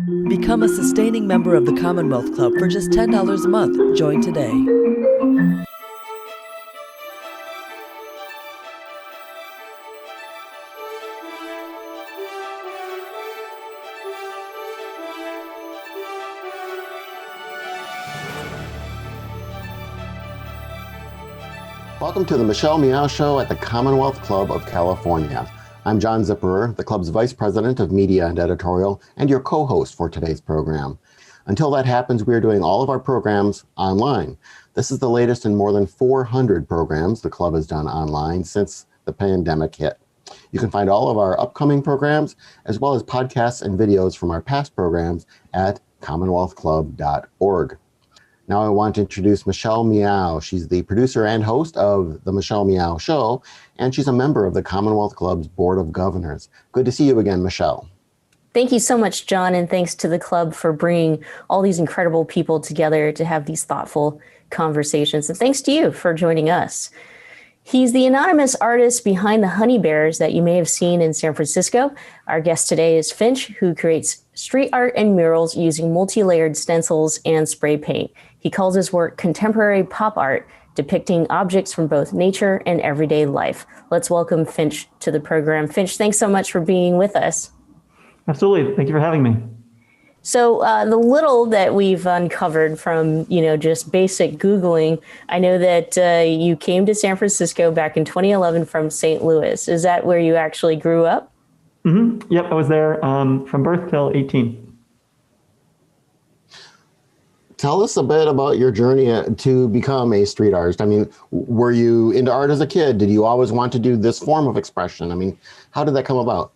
Become a sustaining member of the Commonwealth Club for just $10 a month. Join today. Welcome to the Michelle Meow Show at the Commonwealth Club of California. I'm John Zipperer, the club's Vice President of Media and Editorial, and your co-host for today's program. Until that happens, we are doing all of our programs online. This is the latest in more than 400 programs the club has done online since the pandemic hit. You can find all of our upcoming programs, as well as podcasts and videos from our past programs at commonwealthclub.org. Now I want to introduce Michelle Meow. She's the producer and host of The Michelle Meow Show, and she's a member of the Commonwealth Club's Board of Governors. Good to see you again, Michelle. Thank you so much, John, and thanks to the club for bringing all these incredible people together to have these thoughtful conversations. And thanks to you for joining us. He's the anonymous artist behind the Honey Bears that you may have seen in San Francisco. Our guest today is Finch, who creates street art and murals using multi-layered stencils and spray paint. He calls his work contemporary pop art, depicting objects from both nature and everyday life. Let's welcome Finch to the program. Finch, thanks so much for being with us. Absolutely. Thank you for having me. So the little that we've uncovered from, just basic Googling, I know that you came to San Francisco back in 2011 from St. Louis. Is that where you actually grew up? Mm-hmm. Yep, I was there from birth till 18. Tell us a bit about your journey to become a street artist. I mean, were you into art as a kid? Did you always want to do this form of expression? I mean, how did that come about?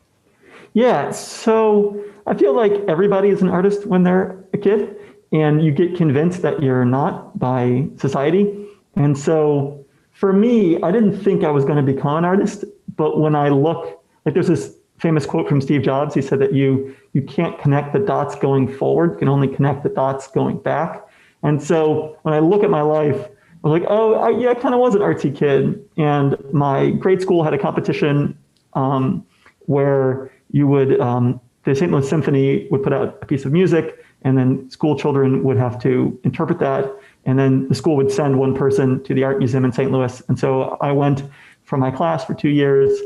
Yeah, so I feel like everybody is an artist when they're a kid, and you get convinced that you're not by society. And so for me, I didn't think I was going to become an artist, but when I look, like there's this famous quote from Steve Jobs. He said that you can't connect the dots going forward, you can only connect the dots going back. And so when I look at my life, I was like, I kind of was an artsy kid. And my grade school had a competition where you would, the St. Louis Symphony would put out a piece of music, and then school children would have to interpret that. And then the school would send one person to the art museum in St. Louis. And so I went from my class for 2 years,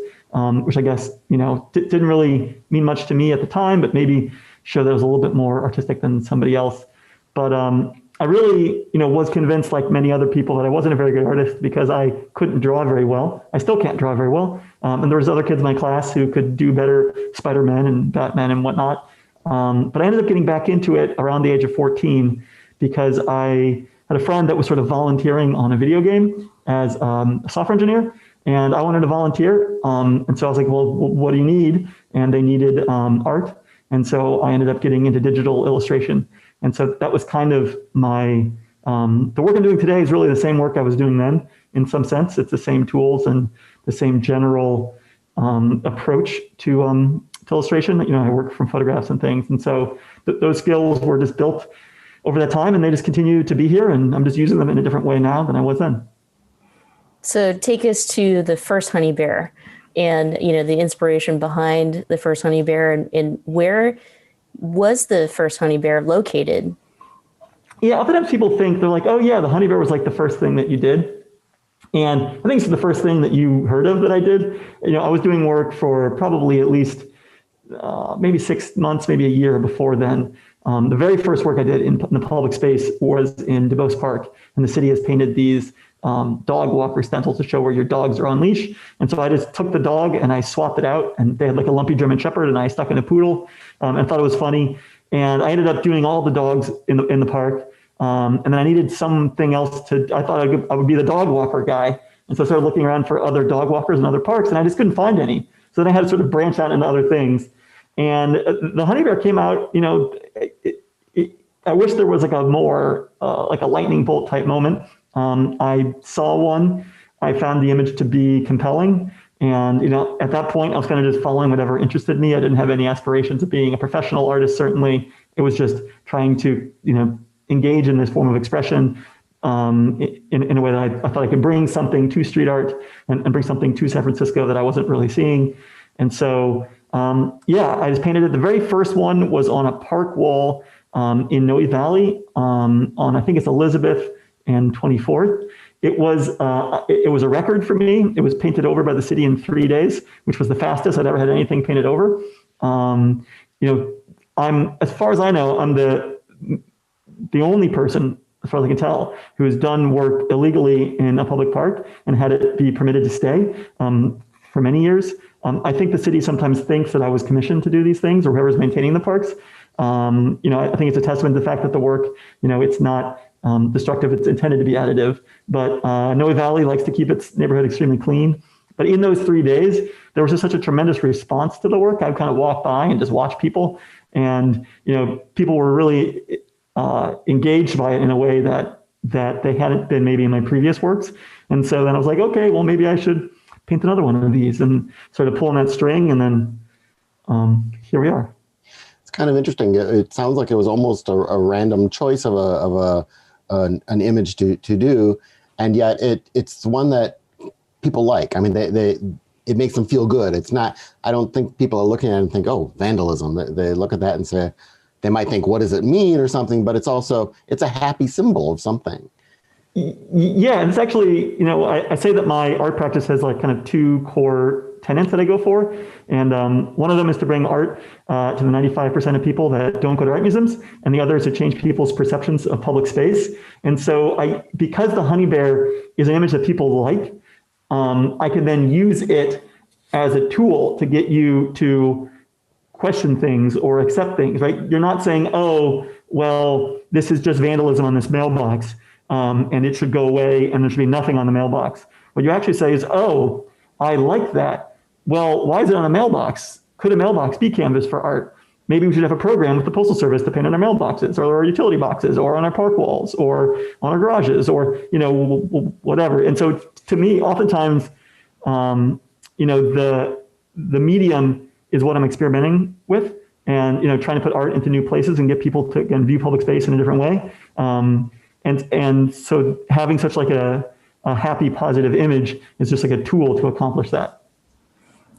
which I guess, didn't really mean much to me at the time, but maybe showed that I was a little bit more artistic than somebody else. But I really, was convinced, like many other people, that I wasn't a very good artist because I couldn't draw very well. I still can't draw very well. And there was other kids in my class who could do better, Spider-Man and Batman and whatnot. But I ended up getting back into it around the age of 14 because I had a friend that was sort of volunteering on a video game as a software engineer. And I wanted to volunteer. And so I was like, well, what do you need? And they needed art. And so I ended up getting into digital illustration. And so that was kind of my, the work I'm doing today is really the same work I was doing then in some sense. It's the same tools and the same general approach to illustration. I work from photographs and things. And so those skills were just built over that time, and they just continue to be here. And I'm just using them in a different way now than I was then. So take us to the first Honey Bear and, the inspiration behind the first Honey Bear, and where was the first Honey Bear located? Yeah, oftentimes people think, they're like, oh yeah, the Honey Bear was like the first thing that you did. And I think it's the first thing that you heard of that I did. I was doing work for probably at least maybe 6 months, maybe a year before then. The very first work I did in the public space was in DuBose Park, and the city has painted these dog walker stencils to show where your dogs are on leash. And so I just took the dog and I swapped it out, and they had like a lumpy German Shepherd, and I stuck in a poodle and thought it was funny. And I ended up doing all the dogs in the park. And then I needed something else I thought I would be the dog walker guy. And so I started looking around for other dog walkers in other parks, and I just couldn't find any. So then I had to sort of branch out into other things. And the Honey Bear came out, I wish there was like a more, like a lightning bolt type moment. I saw one, I found the image to be compelling. And, at that point, I was kind of just following whatever interested me. I didn't have any aspirations of being a professional artist, certainly. It was just trying to, engage in this form of expression in a way that I thought I could bring something to street art and bring something to San Francisco that I wasn't really seeing. And so Yeah, I just painted it. The very first one was on a park wall in Noe Valley on, I think it's Elizabeth and 24th. It was a record for me. It was painted over by the city in 3 days, which was the fastest I'd ever had anything painted over. As far as I know, I'm the only person, as far as I can tell, who has done work illegally in a public park and had it be permitted to stay for many years. I think the city sometimes thinks that I was commissioned to do these things, or whoever's maintaining the parks. I think it's a testament to the fact that the work, it's not destructive. It's intended to be additive. But Noe Valley likes to keep its neighborhood extremely clean. But in those 3 days, there was just such a tremendous response to the work. I would kind of walk by and just watch people, and people were really engaged by it in a way that they hadn't been maybe in my previous works. And so then I was like, okay, well, maybe I should paint another one of these, and started pulling that string, and then here we are. It's kind of interesting. It sounds like it was almost a random choice of an image to do, and yet it's one that people like. I mean, it makes them feel good. It's not. I don't think people are looking at it and think, oh, vandalism. They look at that and say, they might think, what does it mean or something? But it's a happy symbol of something. Yeah, and it's actually, I say that my art practice has like kind of two core tenets that I go for. And one of them is to bring art to the 95% of people that don't go to art museums. And the other is to change people's perceptions of public space. And so because the honey bear is an image that people like, I can then use it as a tool to get you to question things or accept things, right? You're not saying, oh, well, this is just vandalism on this mailbox. And it should go away and there should be nothing on the mailbox. What you actually say is, oh, I like that. Well, why is it on a mailbox? Could a mailbox be canvas for art? Maybe we should have a program with the Postal Service to paint on our mailboxes or our utility boxes or on our park walls or on our garages or, whatever. And so to me, oftentimes, the medium is what I'm experimenting with, and, trying to put art into new places and get people to, again, view public space in a different way. And so having such like a happy, positive image is just like a tool to accomplish that.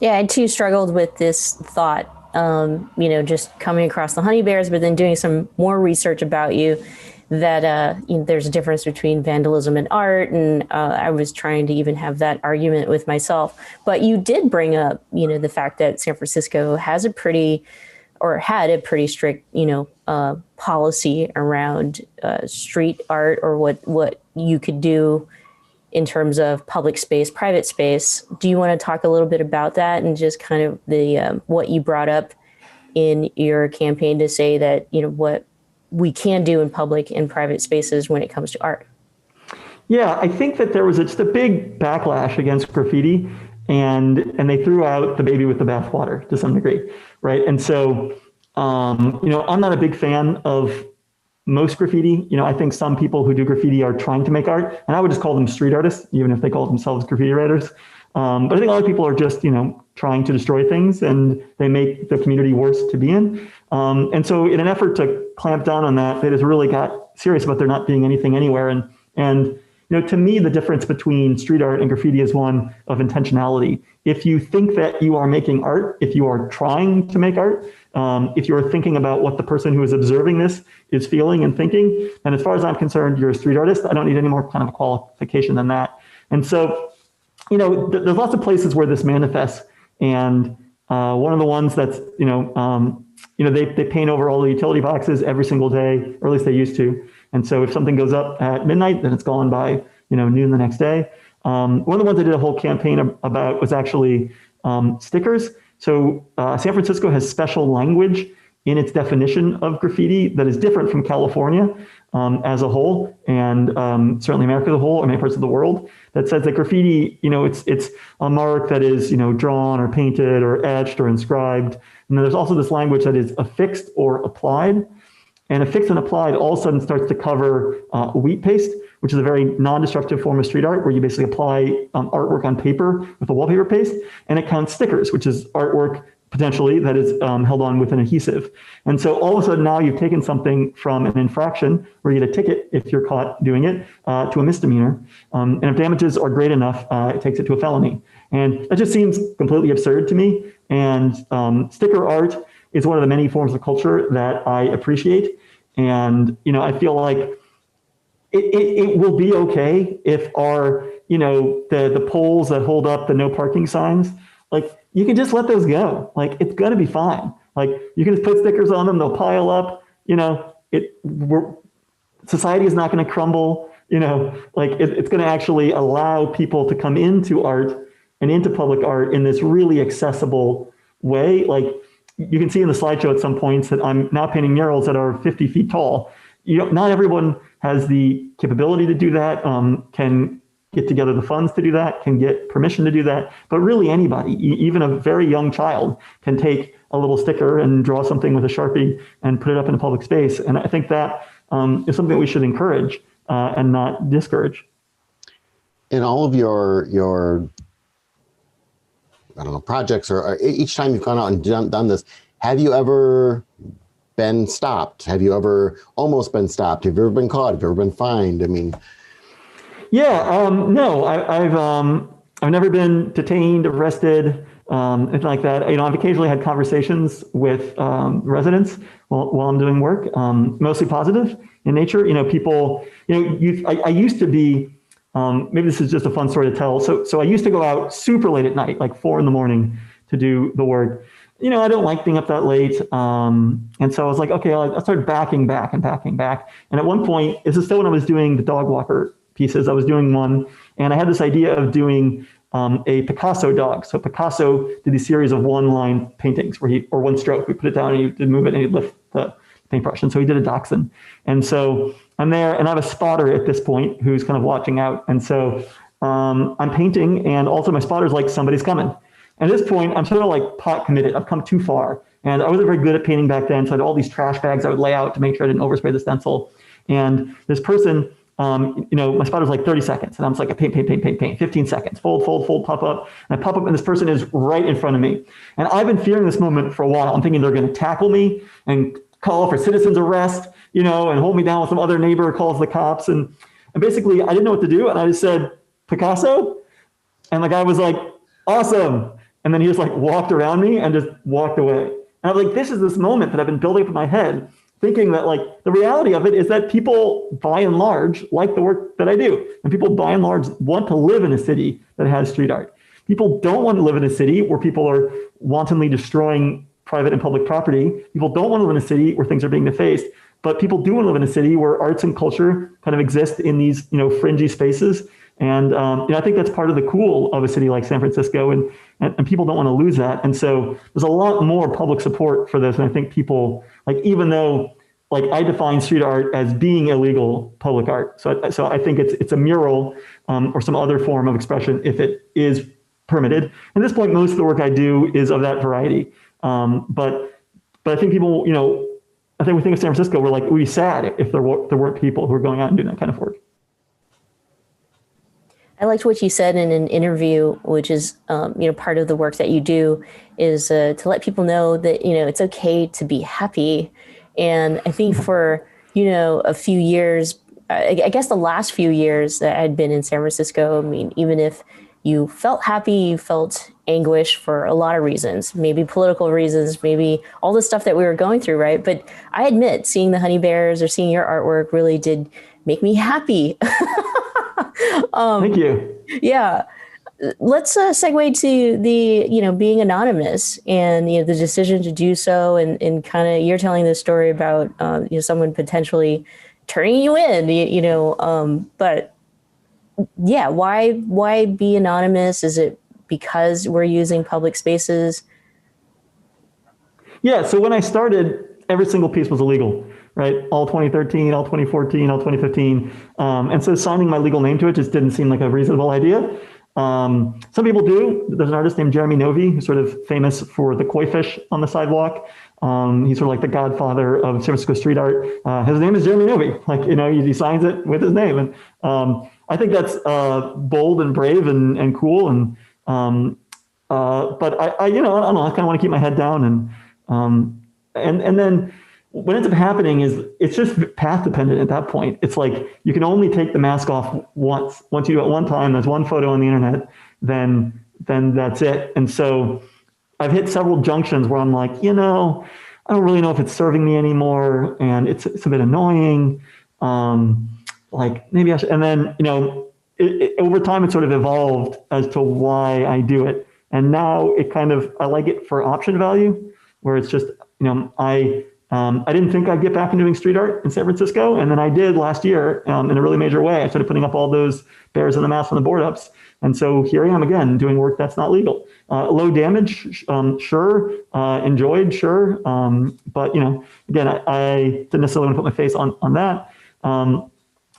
Yeah, I too struggled with this thought, just coming across the honey bears, but then doing some more research about you, that there's a difference between vandalism and art. And I was trying to even have that argument with myself. But you did bring up, the fact that San Francisco has had a pretty strict, policy around street art, or what you could do in terms of public space, private space. Do you want to talk a little bit about that and just kind of the what you brought up in your campaign to say that, what we can do in public and private spaces when it comes to art? Yeah, I think that there was just a big backlash against graffiti, and they threw out the baby with the bathwater to some degree, right? And so, I'm not a big fan of most graffiti. I think some people who do graffiti are trying to make art, and I would just call them street artists, even if they call themselves graffiti writers. But I think a lot of people are just, trying to destroy things, and they make the community worse to be in. And so in an effort to clamp down on that, they just really got serious about there not being anything anywhere. And to me, the difference between street art and graffiti is one of intentionality. If you think that you are making art, if you are trying to make art, if you're thinking about what the person who is observing this is feeling and thinking, and as far as I'm concerned, you're a street artist. I don't need any more kind of qualification than that. And so, there's lots of places where this manifests. And one of the ones that's, they paint over all the utility boxes every single day, or at least they used to. And so if something goes up at midnight, then it's gone by, noon the next day. One of the ones I did a whole campaign about was actually stickers. So San Francisco has special language in its definition of graffiti that is different from California as a whole, and certainly America as a whole, or many parts of the world, that says that graffiti, it's a mark that is, drawn or painted or etched or inscribed. And then there's also this language that is affixed or applied. And affixed and applied all of a sudden starts to cover wheat paste, which is a very non-destructive form of street art, where you basically apply artwork on paper with a wallpaper paste, and it counts stickers, which is artwork potentially, that is held on with an adhesive. And so all of a sudden now you've taken something from an infraction where you get a ticket if you're caught doing it to a misdemeanor. And if damages are great enough, it takes it to a felony. And that just seems completely absurd to me. And sticker art is one of the many forms of culture that I appreciate. And, I feel like it will be okay if our, the poles that hold up the no parking signs, like, you can just let those go. Like, it's going to be fine. Like, you can just put stickers on them, they'll pile up. Society is not going to crumble. It's going to actually allow people to come into art and into public art in this really accessible way. Like, you can see in the slideshow at some points that I'm now painting murals that are 50 feet tall. Not everyone has the capability to do that, can get together the funds to do that, can get permission to do that. But really anybody, even a very young child, can take a little sticker and draw something with a Sharpie and put it up in a public space. And I think that is something that we should encourage and not discourage. In all of your projects, or each time you've gone out and done this, have you ever been stopped? Have you ever almost been stopped? Have you ever been caught? Have you ever been fined? I mean, yeah, no, I've never been detained, arrested, anything like that. I've occasionally had conversations with residents while I'm doing work, mostly positive in nature. People, I used to be, maybe this is just a fun story to tell. So I used to go out super late at night, like 4 a.m. to do the work. I don't like being up that late. And so I was like, okay, I started backing back. And at one point, this is still when I was doing the dog walker pieces. I was doing one, and I had this idea of doing a Picasso dog. So Picasso did these series of one-line paintings or one stroke. We put it down and you did move it and he'd lift the paintbrush. And so he did a dachshund. And so I'm there, and I have a spotter at this point who's kind of watching out. And so I'm painting, and also my spotter's like, somebody's coming. And at this point, I'm sort of like pot committed. I've come too far. And I wasn't very good at painting back then. So I had all these trash bags I would lay out to make sure I didn't overspray the stencil. And this person, my spotter's like 30 seconds. And I'm just like, paint, 15 seconds, fold, pop up. And I pop up, and this person is right in front of me. And I've been fearing this moment for a while. I'm thinking they're going to tackle me and call for citizen's arrest, and hold me down with some other neighbor, calls the cops. And basically, I didn't know what to do. And I just said, Picasso? And the guy was like, awesome. And then he just like walked around me and just walked away. And I was like, this is this moment that I've been building up in my head, thinking that like the reality of it is that people by and large like the work that I do. And people by and large want to live in a city that has street art. People don't want to live in a city where people are wantonly destroying private and public property. People don't want to live in a city where things are being defaced, but people do want to live in a city where arts and culture kind of exist in these, fringy spaces. And I think that's part of the cool of a city like San Francisco, and people don't want to lose that. And so there's a lot more public support for this. And I think people, like, even though like I define street art as being illegal public art, so I think it's a mural or some other form of expression if it is permitted. At this point, most of the work I do is of that variety. But I think people, I think we think of San Francisco, we're like, we'd be sad if there weren't people who are going out and doing that kind of work. I liked what you said in an interview, which is, part of the work that you do is to let people know that, it's okay to be happy. And I think for, a few years, I guess the last few years that I'd been in San Francisco, I mean, even if you felt happy, you felt anguish for a lot of reasons, maybe political reasons, maybe all the stuff that we were going through, right? But I admit seeing the Honey Bears or seeing your artwork really did make me happy. Thank you. Yeah. Let's segue to the, being anonymous and, the decision to do so. And kind of, you're telling this story about, someone potentially turning you in, but yeah, why be anonymous? Is it because we're using public spaces? Yeah. So when I started, every single piece was illegal, right? All 2013, all 2014, all 2015. And so signing my legal name to it just didn't seem like a reasonable idea. Some people do. There's an artist named Jeremy Novi, who's sort of famous for the koi fish on the sidewalk. He's sort of like the godfather of San Francisco street art. His name is Jeremy Novi. Like, he signs it with his name. And I think that's bold and brave and cool. And But I don't know, I kind of want to keep my head down, and then what ends up happening is it's just path dependent at that point. It's like you can only take the mask off once. Once you do it one time, there's one photo on the internet, then that's it. And so I've hit several junctions where I'm like, I don't really know if it's serving me anymore, and it's a bit annoying. Like maybe I should, and then over time it sort of evolved as to why I do it. And now I like it for option value, where it's just, I didn't think I'd get back into doing street art in San Francisco. And then I did last year in a really major way. I started putting up all those bears and the mask on the board ups. And so here I am again, doing work that's not legal. Low damage, sure. Enjoyed, sure. But, again, I didn't necessarily want to put my face on that.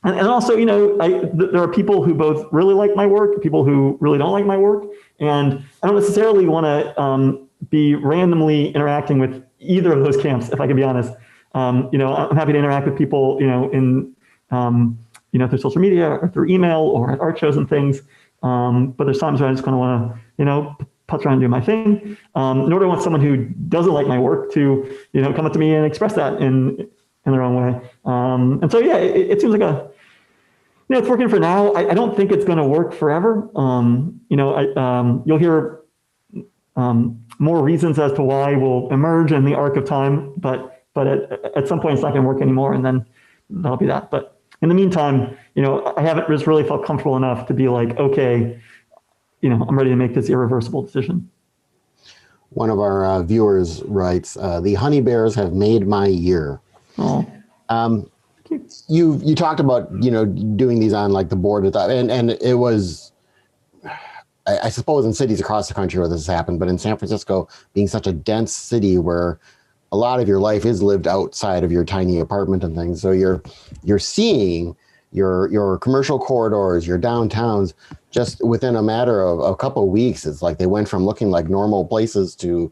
And also, there are people who both really like my work, people who really don't like my work. And I don't necessarily want to be randomly interacting with either of those camps, if I can be honest. I'm happy to interact with people, in through social media or through email or at art shows and things. But there's times where I just kind of want to, putz around and do my thing. Nor do I want someone who doesn't like my work to, come up to me and express that in their own way. And so, yeah, it seems like it's working for now. I don't think it's going to work forever. You'll hear more reasons as to why will emerge in the arc of time, but at some point it's not going to work anymore, and then that'll be that. But in the meantime, I haven't just really felt comfortable enough to be like, okay, I'm ready to make this irreversible decision. One of our viewers writes, "The honey bears have made my year." Oh. You talked about doing these on like the board and it was, I suppose, in cities across the country where this has happened, but in San Francisco being such a dense city where a lot of your life is lived outside of your tiny apartment and things, so you're seeing your commercial corridors, your downtowns, just within a matter of a couple of weeks. It's like they went from looking like normal places to,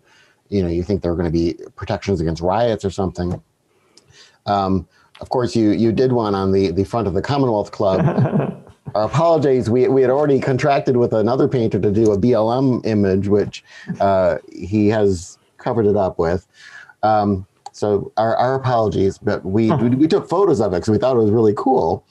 you think there are going to be protections against riots or something. Of course, you did one on the front of the Commonwealth Club. Our apologies, we had already contracted with another painter to do a BLM image, which he has covered it up with. So our apologies, but we took photos of it because we thought it was really cool.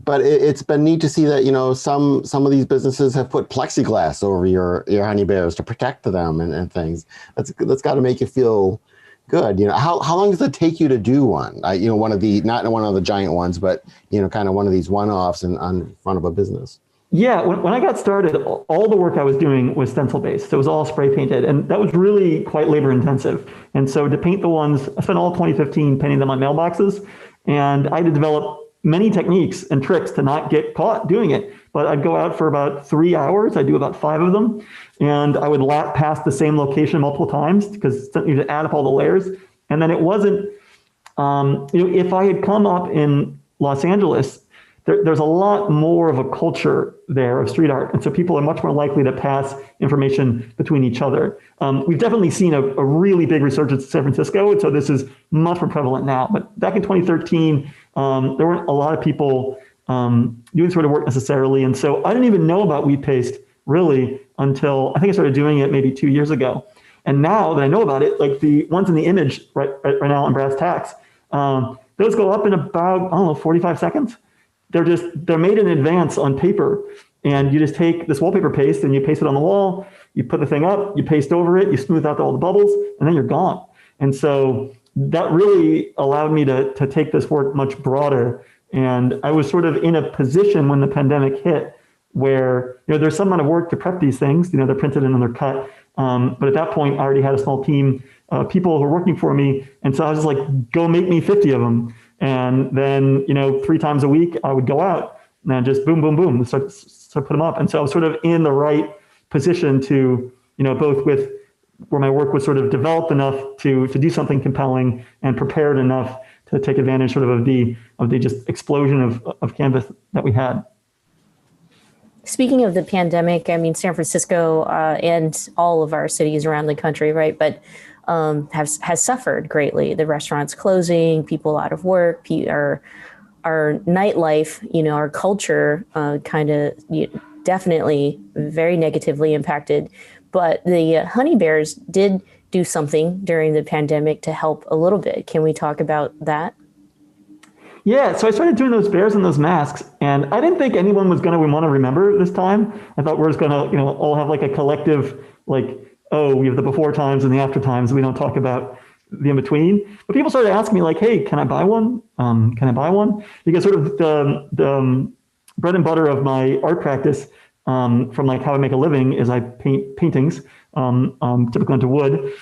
But it's been neat to see that some of these businesses have put plexiglass over your honey bears to protect them and things. That's got to make you feel good. How long does it take you to do one? One of the, not one of the giant ones, but kind of one of these one-offs on front of a business. Yeah, when I got started, all the work I was doing was stencil based. So it was all spray painted, and that was really quite labor intensive. And so to paint the ones, I spent all 2015 painting them on mailboxes, and I had to develop many techniques and tricks to not get caught doing it. But I'd go out for about 3 hours. I'd do about 5 of them, and I would lap past the same location multiple times because you had to add up all the layers. And then it wasn't, if I had come up in Los Angeles, there's a lot more of a culture there of street art. And so people are much more likely to pass information between each other. We've definitely seen a really big resurgence in San Francisco. And so this is much more prevalent now. But back in 2013, there weren't a lot of people doing sort of work necessarily. And so I didn't even know about wheat paste really until I think I started doing it maybe 2 years ago. And now that I know about it, like the ones in the image right now on Brass Tacks, those go up in about, 45 seconds. They're made in advance on paper, and you just take this wallpaper paste and you paste it on the wall, you put the thing up, you paste over it, you smooth out all the bubbles, and then you're gone. And so that really allowed me to take this work much broader. And I was sort of in a position when the pandemic hit where, there's some amount of work to prep these things, they're printed and then they're cut. But at that point, I already had a small team of people who were working for me. And so I was just like, go make me 50 of them. And then, 3 times a week, I would go out and just boom, boom, boom, start put them up. And so I was sort of in the right position to, both with where my work was sort of developed enough to do something compelling and prepared enough to take advantage sort of the just explosion of canvas that we had. Speaking of the pandemic, I mean, San Francisco and all of our cities around the country, right? But has suffered greatly. The restaurants closing, people out of work, our nightlife, our culture kind of definitely very negatively impacted. But the honey bears did do something during the pandemic to help a little bit. Can we talk about that? Yeah, so I started doing those bears and those masks, and I didn't think anyone was going to want to remember this time. I thought we're just going to, all have like a collective, like, oh, we have the before times and the after times. We don't talk about the in between. But people started asking me like, hey, can I buy one? Can I buy one? Because sort of the bread and butter of my art practice, from like how I make a living, is I paint paintings, typically into wood,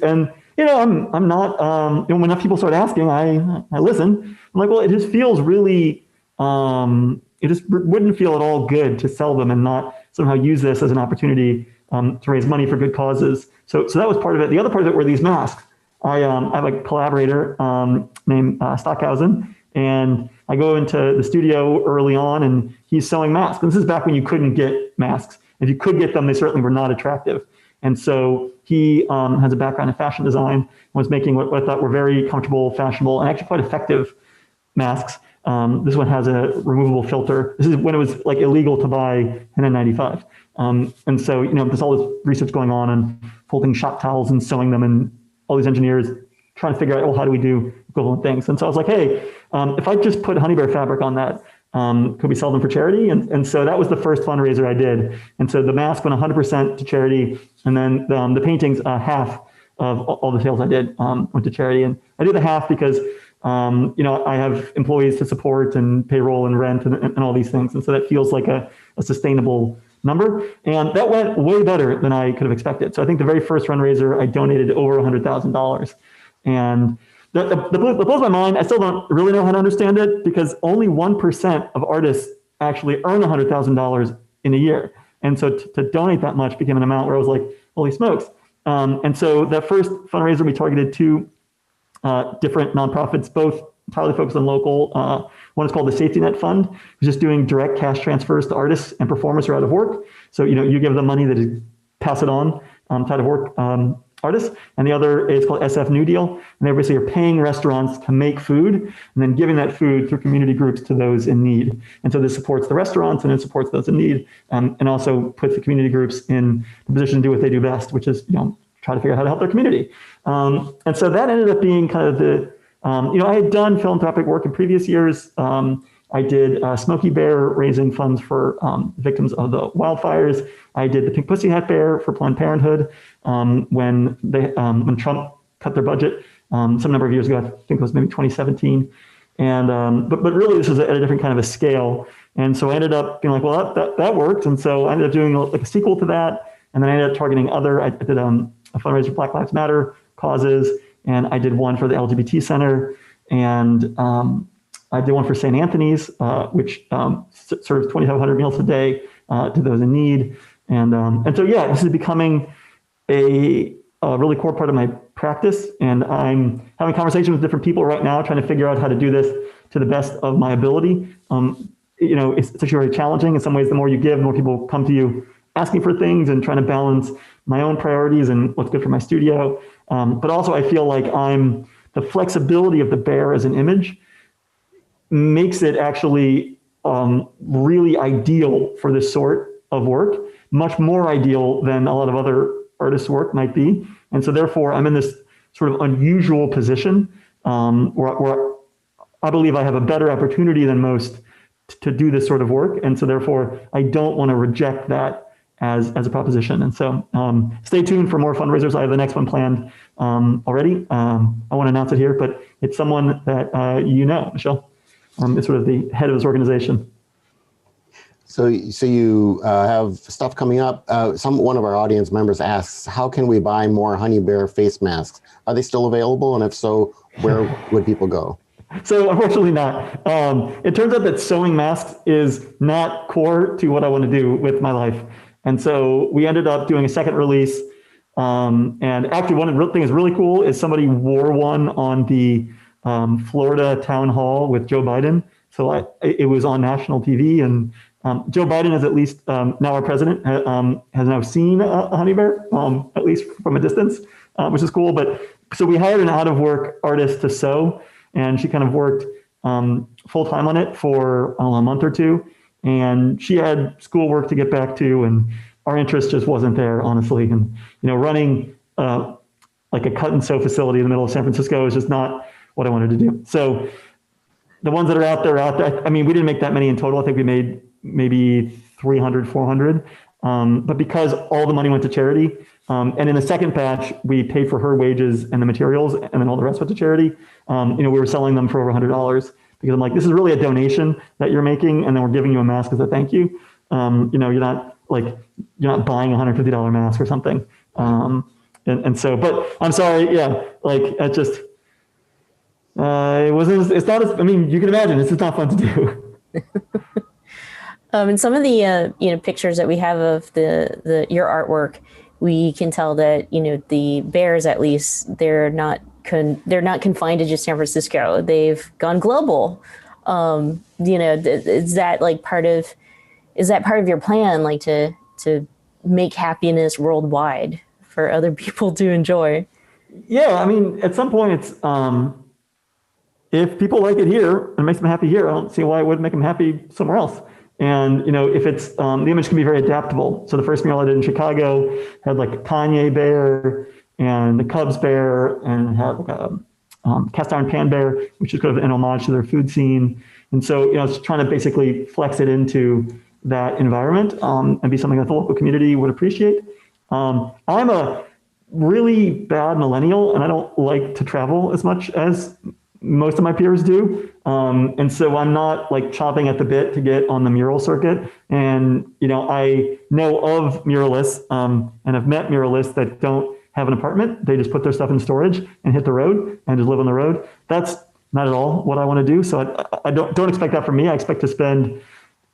and I'm not, when enough people start asking, I listen. I'm like, well, it just feels really, it just wouldn't feel at all good to sell them and not somehow use this as an opportunity to raise money for good causes. So that was part of it. The other part of it were these masks. I have a collaborator named Stockhausen, and I go into the studio early on, and he's selling masks. And this is back when you couldn't get masks. If you could get them, they certainly were not attractive. And so he has a background in fashion design and was making what I thought were very comfortable, fashionable, and actually quite effective masks. This one has a removable filter. This is when it was like illegal to buy N95. And so, there's all this research going on and folding shop towels and sewing them, and all these engineers trying to figure out, well, how do we do equivalent things? And so I was like, hey, if I just put honey bear fabric on that, could we sell them for charity? And so that was the first fundraiser I did. And so the mask went 100% to charity. And then the paintings, half of all the sales I did went to charity. And I did the half because, I have employees to support and payroll and rent and all these things. And so that feels like a sustainable number. And that went way better than I could have expected. So I think the very first fundraiser, I donated over $100,000. And that blows my mind. I still don't really know how to understand it, because only 1% of artists actually earn $100,000 in a year. And so to donate that much became an amount where I was like, holy smokes. And so that first fundraiser, we targeted two different nonprofits, both entirely focused on local. One is called the Safety Net Fund, which is just doing direct cash transfers to artists and performers who are out of work. So, you give them money, that is pass it on to out of work artists. And the other is called SF New Deal. And they basically are paying restaurants to make food and then giving that food through community groups to those in need. And so this supports the restaurants and it supports those in need, and also puts the community groups in the position to do what they do best, which is, try to figure out how to help their community. And so that ended up being kind of the, I had done philanthropic work in previous years. I did Smokey Bear, raising funds for victims of the wildfires. I did the Pink Pussy Hat Bear for Planned Parenthood when Trump cut their budget some number of years ago. I think it was maybe 2017. And but really this was at a different kind of a scale. And so I ended up being like, well, that worked. And so I ended up doing like a sequel to that. And then I ended up targeting I did a fundraiser for Black Lives Matter causes, and I did one for the LGBT Center, and I did one for St. Anthony's, which serves 2,500 meals a day to those in need. And so, yeah, this is becoming a really core part of my practice. And I'm having conversations with different people right now, trying to figure out how to do this to the best of my ability. It's actually very challenging. In some ways, the more you give, the more people come to you asking for things, and trying to balance my own priorities and what's good for my studio. But also I feel like the flexibility of the bear as an image makes it actually really ideal for this sort of work, much more ideal than a lot of other artists' work might be. And so therefore I'm in this sort of unusual position where I believe I have a better opportunity than most to do this sort of work. And so therefore I don't want to reject that as a proposition. And so stay tuned for more fundraisers. I have the next one planned already. I won't announce it here, but it's someone that Michelle. Is sort of the head of this organization. So you have stuff coming up. One of our audience members asks, how can we buy more honey bear face masks? Are they still available? And if so, where would people go? So unfortunately not. It turns out that sewing masks is not core to what I want to do with my life. And so we ended up doing a second release. And actually one of the things really cool is somebody wore one on the Florida town hall with Joe Biden. So it was on national TV, and Joe Biden is at least now our president, has now seen a honey bear, at least from a distance, which is cool. But so we hired an out of work artist to sew, and she kind of worked full time on it for a month or two. and she had schoolwork to get back to, and our interest just wasn't there, honestly. And running like a cut and sew facility in the middle of San Francisco is just not what I wanted to do. So the ones that are out there, I mean, we didn't make that many in total. I think we made maybe 300, 400. But because all the money went to charity, and in the second batch, we paid for her wages and the materials, and then all the rest went to charity. We were selling them for over $100 because I'm like, this is really a donation that you're making, and then we're giving you a mask as a thank you. You're not buying a $150 mask or something. And so, but I'm sorry, yeah, like it just, it's not as, I mean, you can imagine, this is not fun to do. And some of the pictures that we have of your artwork, we can tell that the bears, at least, they're not confined to just San Francisco. They've gone global. Is that part of your plan, like to make happiness worldwide for other people to enjoy? Yeah, I mean, at some point, it's if people like it here and it makes them happy here, I don't see why it wouldn't make them happy somewhere else. And if it's the image can be very adaptable. So the first mural I did in Chicago had like a Kanye bear and the Cubs bear, and had like a cast iron pan bear, which is kind of an homage to their food scene. And so it's trying to basically flex it into that environment and be something that the local community would appreciate. I'm a really bad millennial, and I don't like to travel as much as most of my peers do. And so I'm not like chopping at the bit to get on the mural circuit. And, I know of muralists and I've met muralists that don't have an apartment. They just put their stuff in storage and hit the road and just live on the road. That's not at all what I want to do. So I don't expect that from me. I expect to spend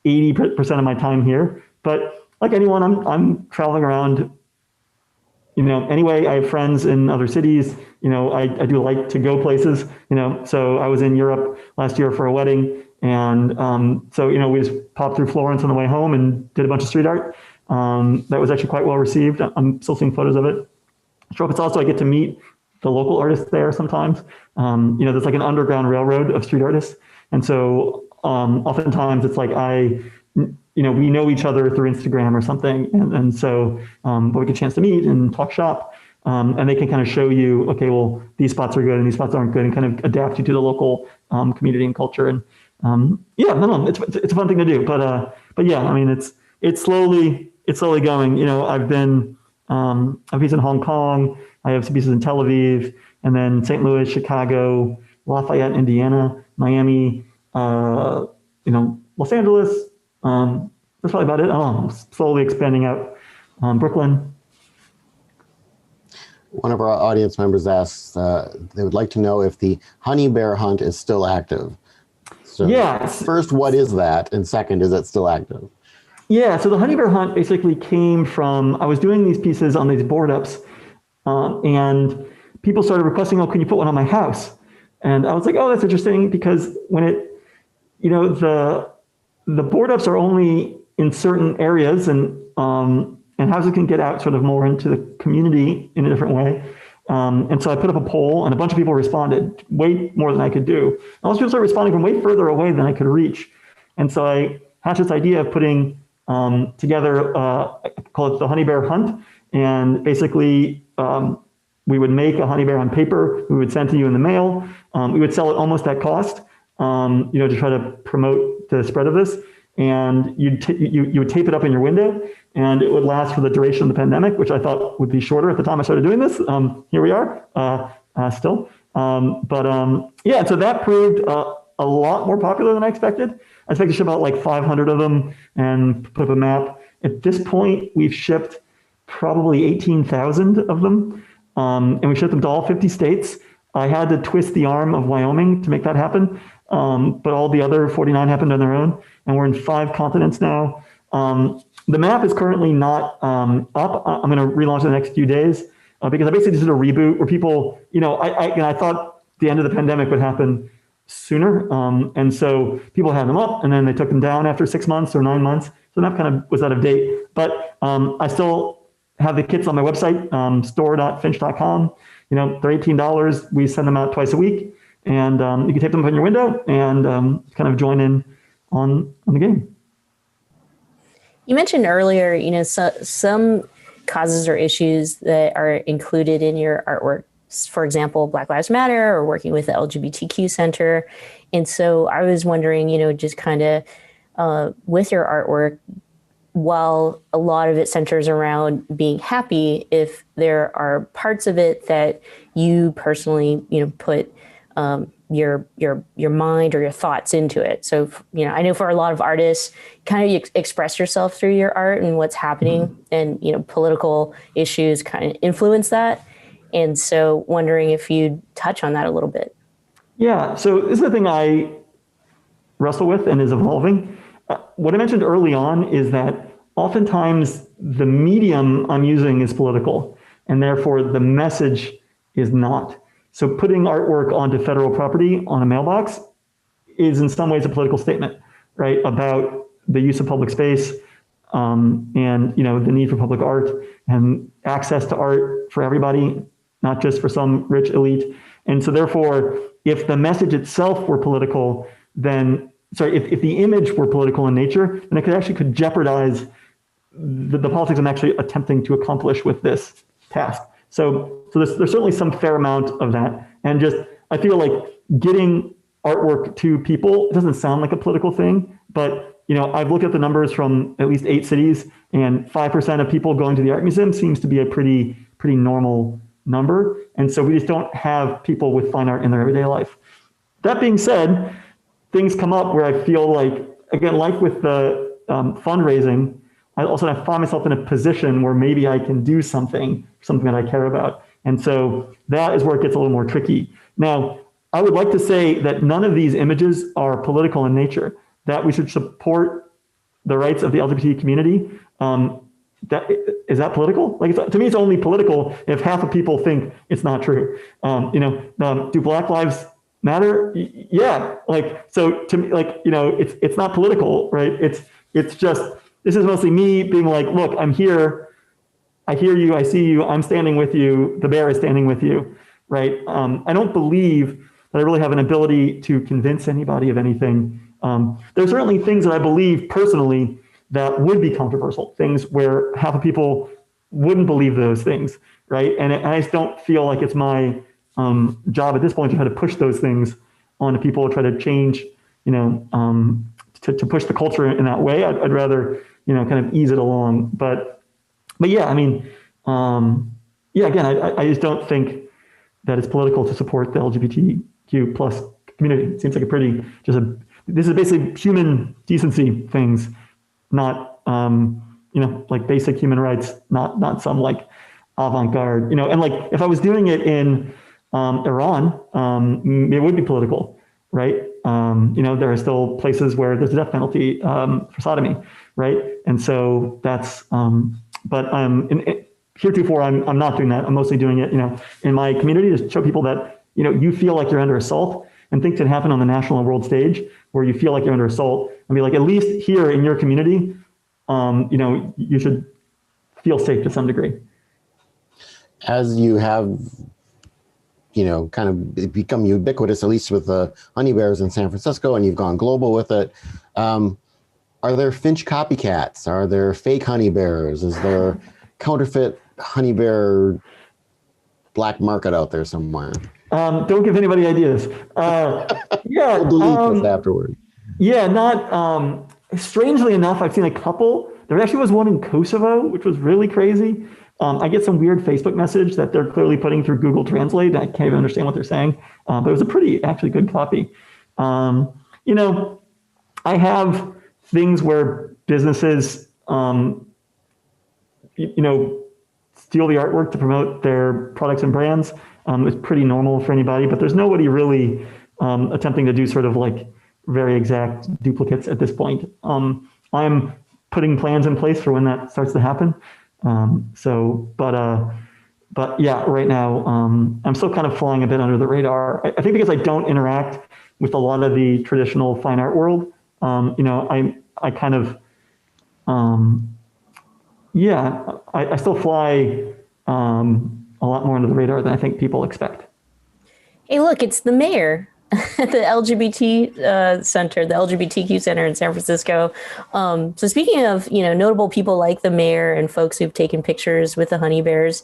80% of my time here. But like anyone, I'm traveling around. Anyway, I have friends in other cities. I do like to go places. So I was in Europe last year for a wedding, and so we just popped through Florence on the way home and did a bunch of street art. That was actually quite well received. I'm still seeing photos of it. It's also I get to meet the local artists there sometimes. There's like an underground railroad of street artists, and so oftentimes it's like we know each other through Instagram or something. And so, but we get a chance to meet and talk shop. And they can kind of show you, okay, well, these spots are good and these spots aren't good, and kind of adapt you to the local community and culture. And it's a fun thing to do. But yeah, I mean, it's slowly going. I've been, I've pieces in Hong Kong. I have some pieces in Tel Aviv, and then St. Louis, Chicago, Lafayette, Indiana, Miami, Los Angeles. That's probably about it. I'm slowly expanding out. Brooklyn. One of our audience members asks, they would like to know if the honey bear hunt is still active. So yes. First, what is that? And second, is it still active? Yeah, so the honey bear hunt basically came from, I was doing these pieces on these board ups, and people started requesting, can you put one on my house? And I was like, that's interesting, because when the board ups are only in certain areas, and houses can get out sort of more into the community in a different way. And so I put up a poll, and a bunch of people responded, way more than I could do. And most people started responding from way further away than I could reach. And so I hatched this idea of putting together, I call it the Honey Bear Hunt. And basically, we would make a honey bear on paper. We would send to you in the mail. We would sell it almost at cost, to try to promote the spread of this. And you would tape it up in your window, and it would last for the duration of the pandemic, which I thought would be shorter at the time I started doing this. Here we are, still. So that proved a lot more popular than I expected. I expected to ship out like 500 of them and put up a map. At this point, we've shipped probably 18,000 of them, and we shipped them to all 50 states. I had to twist the arm of Wyoming to make that happen. But all the other 49 happened on their own, and we're in 5 continents now. The map is currently not up. I'm going to relaunch in the next few days because I basically just did a reboot where people, I thought the end of the pandemic would happen sooner. And so people had them up, and then they took them down after 6 months or 9 months. So that kind of was out of date. But I still have the kits on my website, store.finch.com. They're $18. We send them out twice a week. And you can tape them up in your window and kind of join in on the game. You mentioned earlier, some causes or issues that are included in your artwork. For example, Black Lives Matter or working with the LGBTQ Center. And so I was wondering, just kind of with your artwork, while a lot of it centers around being happy, if there are parts of it that you personally, put your mind or your thoughts into it. So, I know for a lot of artists, kind of you express yourself through your art and what's happening, and, political issues kind of influence that. And so wondering if you'd touch on that a little bit. Yeah, so this is the thing I wrestle with and is evolving. What I mentioned early on is that oftentimes the medium I'm using is political, and therefore the message is not. So putting artwork onto federal property on a mailbox is in some ways a political statement, right? About the use of public space, and the need for public art and access to art for everybody, not just for some rich elite. And so therefore, if the message itself were political, then, if the image were political in nature, then it could jeopardize the politics I'm actually attempting to accomplish with this task. So there's certainly some fair amount of that. And I feel like getting artwork to people, it doesn't sound like a political thing, but I've looked at the numbers from at least 8 cities, and 5% of people going to the art museum seems to be a pretty normal number. And so we just don't have people with fine art in their everyday life. That being said, things come up where I feel like, again, like with the fundraising, I find myself in a position where maybe I can do something that I care about. And so that is where it gets a little more tricky. Now, I would like to say that none of these images are political in nature, that we should support the rights of the LGBT community. Is that political? To me, it's only political if half of people think it's not true. Do Black Lives Matter? Yeah. So to me, it's not political, right? It's just, this is mostly me being like, look, I'm here. I hear you. I see you. I'm standing with you. The bear is standing with you, right? I don't believe that I really have an ability to convince anybody of anything. There's certainly things that I believe personally that would be controversial, things where half of people wouldn't believe those things, right? And I just don't feel like it's my job at this point to try to push those things onto people, try to change, to push the culture in that way. I'd rather, kind of ease it along. But yeah, again, I just don't think that it's political to support the LGBTQ plus community. It seems like this is basically human decency things, not, like basic human rights, not some like avant-garde, and if I was doing it in Iran, it would be political, right? There are still places where there's a death penalty for sodomy, right? And so that's, but heretofore, I'm not doing that. I'm mostly doing it, in my community to show people that, you feel like you're under assault, and things can happen on the national and world stage where you feel like you're under assault, and be like, at least here in your community, you should feel safe to some degree. As you have, kind of become ubiquitous, at least with the honey bears in San Francisco, and you've gone global with it. Are there Finch copycats? Are there fake honey bears? Is there counterfeit honey bear black market out there somewhere? Don't give anybody ideas. Yeah. We'll delete this afterward. Yeah, not, strangely enough, I've seen a couple. There actually was one in Kosovo, which was really crazy. I get some weird Facebook message that they're clearly putting through Google Translate. I can't even understand what they're saying, but it was a pretty actually good copy. I have things where businesses, steal the artwork to promote their products and brands. It's pretty normal for anybody, but there's nobody really attempting to do sort of like very exact duplicates at this point. I'm putting plans in place for when that starts to happen. But yeah, right now, I'm still kind of flying a bit under the radar. I think because I don't interact with a lot of the traditional fine art world, I kind of, I still fly a lot more under the radar than I think people expect. Hey, look, it's the mayor. at the LGBT center, the LGBTQ center in San Francisco. So speaking of, notable people like the mayor and folks who've taken pictures with the honey bears,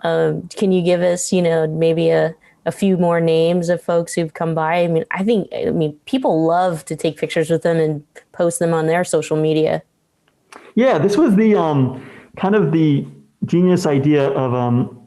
can you give us, maybe a few more names of folks who've come by? I mean, people love to take pictures with them and post them on their social media. Yeah, this was the kind of the genius idea of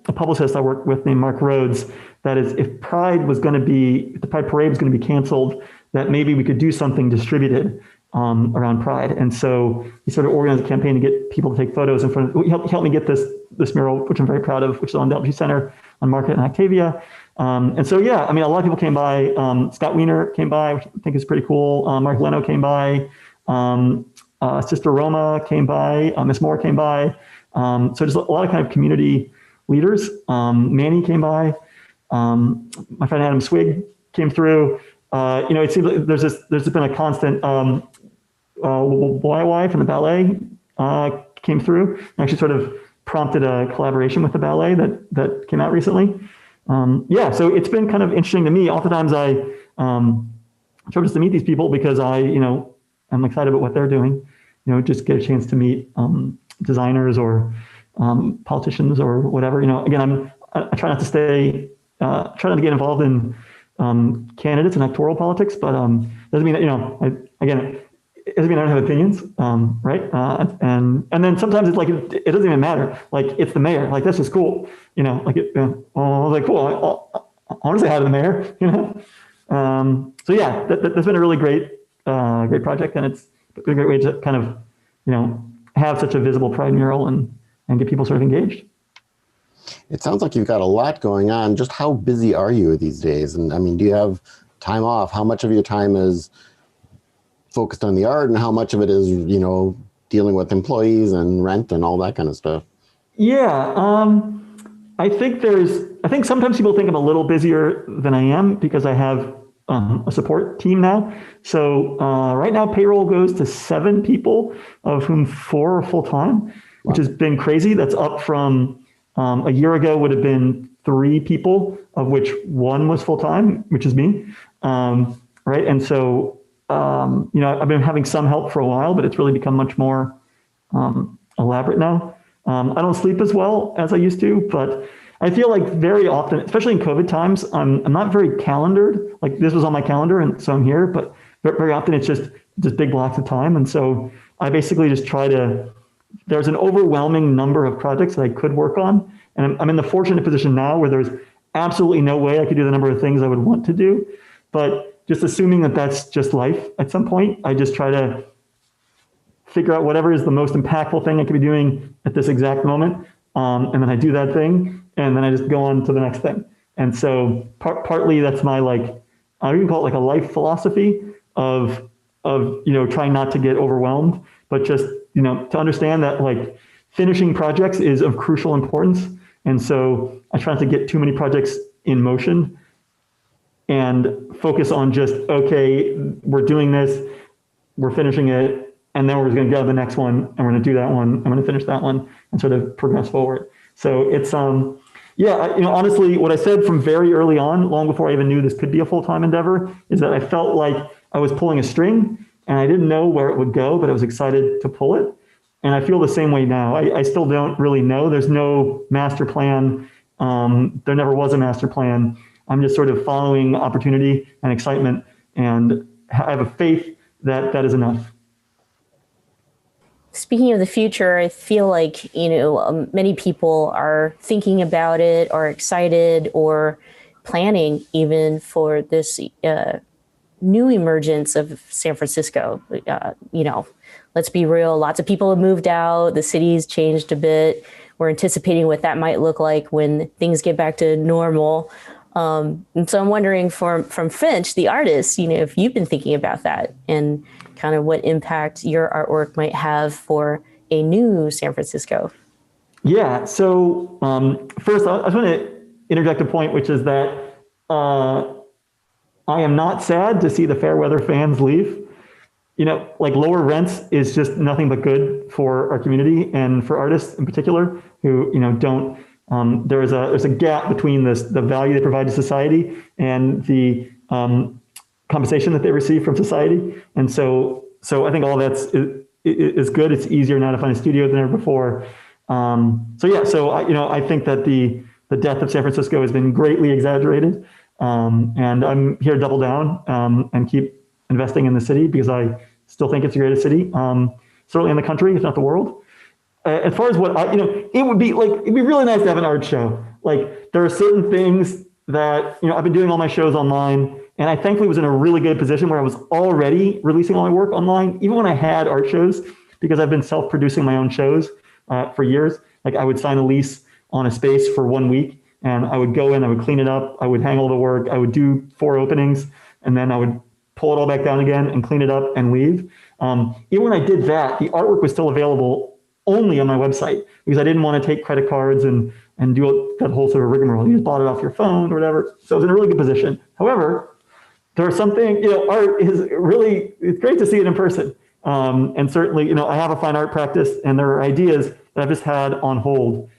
a publicist I worked with named Mark Rhodes. That is, if the Pride Parade was going to be canceled, that maybe we could do something distributed around Pride. And so he sort of organized a campaign to get people to take photos in front of. He helped me get this mural, which I'm very proud of, which is on the LG Center on Market and Octavia. And so, yeah, I mean, a lot of people came by. Scott Wiener came by, which I think is pretty cool. Mark Leno came by. Sister Roma came by. Miss Moore came by. So just a lot of kind of community leaders. Manny came by. My friend Adam Swig came through. It seems like there's been a constant. YY from the ballet came through and actually sort of prompted a collaboration with the ballet that came out recently. So it's been kind of interesting to me. Oftentimes I try just to meet these people because I'm excited about what they're doing. Just get a chance to meet designers or politicians or whatever. Again, I try not to try not to get involved in candidates and electoral politics, but doesn't mean that it doesn't mean I don't have opinions, right? And then sometimes it's like it doesn't even matter. Like it's the mayor. Like that's just cool. I was like, cool. I want to say hi to the mayor. So yeah, that's been a really great project, and it's a great way to kind of have such a visible Pride mural and get people sort of engaged. It sounds like you've got a lot going on. Just how busy are you these days? And I mean, do you have time off? How much of your time is focused on the art and how much of it is, dealing with employees and rent and all that kind of stuff? Yeah. I think sometimes people think I'm a little busier than I am because I have a support team now. So right now payroll goes to 7 people, of whom 4 are full-time, which has been crazy. That's up from a year ago would have been 3 people, of which 1 was full-time, which is me. Right. And so, I've been having some help for a while, but it's really become much more elaborate now. I don't sleep as well as I used to, but I feel like very often, especially in COVID times, I'm not very calendared. Like this was on my calendar and so I'm here, but very often it's just big blocks of time. And so I basically just there's an overwhelming number of projects that I could work on. And I'm in the fortunate position now where there's absolutely no way I could do the number of things I would want to do. But just assuming that that's just life at some point, I just try to figure out whatever is the most impactful thing I could be doing at this exact moment. And then I do that thing, and then I just go on to the next thing. And so partly that's my I even call it like a life philosophy of trying not to get overwhelmed, but just, to understand that finishing projects is of crucial importance. And so I try not to get too many projects in motion and focus on just, okay, we're doing this, we're finishing it, and then we're going to go to the next one, and we're going to do that one, I'm going to finish that one, and sort of progress forward. So it's, honestly, what I said from very early on, long before I even knew this could be a full-time endeavor, is that I felt like I was pulling a string, and I didn't know where it would go, but I was excited to pull it. And I feel the same way now. I still don't really know. There's no master plan. There never was a master plan. I'm just sort of following opportunity and excitement, and I have a faith that that is enough. Speaking of the future, I feel like, many people are thinking about it or excited or planning even for this new emergence of San Francisco. Let's be real. Lots of people have moved out. The city's changed a bit. We're anticipating what that might look like when things get back to normal. And so I'm wondering from Finch, the artist, if you've been thinking about that and kind of what impact your artwork might have for a new San Francisco. Yeah. So first, I just want to interject a point, which is that I am not sad to see the Fairweather fans leave. Lower rents is just nothing but good for our community and for artists in particular who, don't. There's a gap between the value they provide to society and the compensation that they receive from society. And so I think all that's is good. It's easier now to find a studio than ever before. I think that the death of San Francisco has been greatly exaggerated. And I'm here to double down and keep investing in the city because I still think it's the greatest city, certainly in the country, if not the world. As far as it'd be really nice to have an art show. Like there are certain things that, I've been doing all my shows online, and I thankfully was in a really good position where I was already releasing all my work online, even when I had art shows, because I've been self-producing my own shows for years. Like I would sign a lease on a space for 1 week, and I would go in, I would clean it up, I would hang all the work, I would do 4 openings, and then I would pull it all back down again and clean it up and leave. Even when I did that, the artwork was still available only on my website because I didn't want to take credit cards and do that whole sort of rigmarole. You just bought it off your phone or whatever. So I was in a really good position. However, there are some things, art is really, it's great to see it in person. And certainly, I have a fine art practice, and there are ideas that I've just had on hold.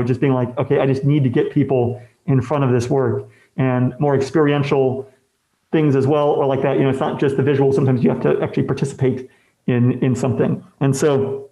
Just being like, okay, I just need to get people in front of this work, and more experiential things as well, or like that. It's not just the visual. Sometimes you have to actually participate in something. And so,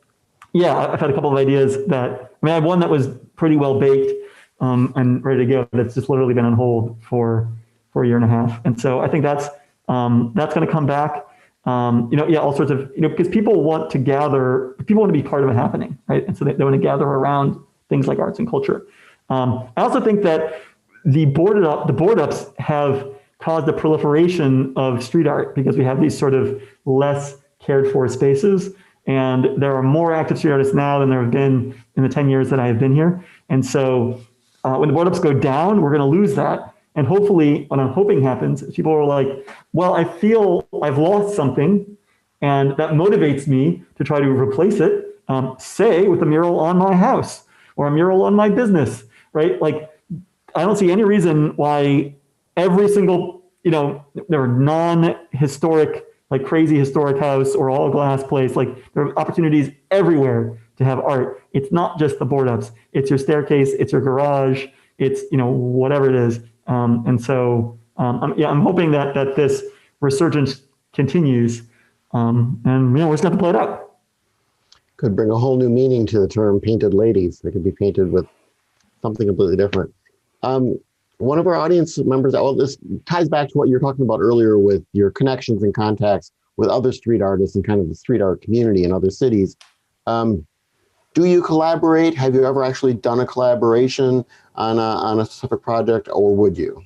yeah, I've had a couple of ideas I had one that was pretty well baked and ready to go. That's just literally been on hold for a year and a half. And so I think that's going to come back. All sorts of, because people want to be part of a happening, right? And so they want to gather around things like arts and culture. I also think that the board ups have caused the proliferation of street art because we have these sort of less cared for spaces. And there are more active street artists now than there have been in the 10 years that I have been here. And so when the board ups go down, we're going to lose that. And hopefully, what I'm hoping happens is people are like, well, I feel I've lost something, and that motivates me to try to replace it, say with a mural on my house or a mural on my business, right? Like, I don't see any reason why every single, there are non-historic, like crazy historic house or all glass place, like there are opportunities everywhere to have art. It's not just the board ups. It's your staircase, it's your garage, it's, whatever it is. I'm hoping that this resurgence continues. And we're just going to play it out. Could bring a whole new meaning to the term painted ladies. They could be painted with something completely different. One of our audience members, this ties back to what you were talking about earlier with your connections and contacts with other street artists and kind of the street art community in other cities. Do you collaborate? Have you ever actually done a collaboration on a specific project, or would you?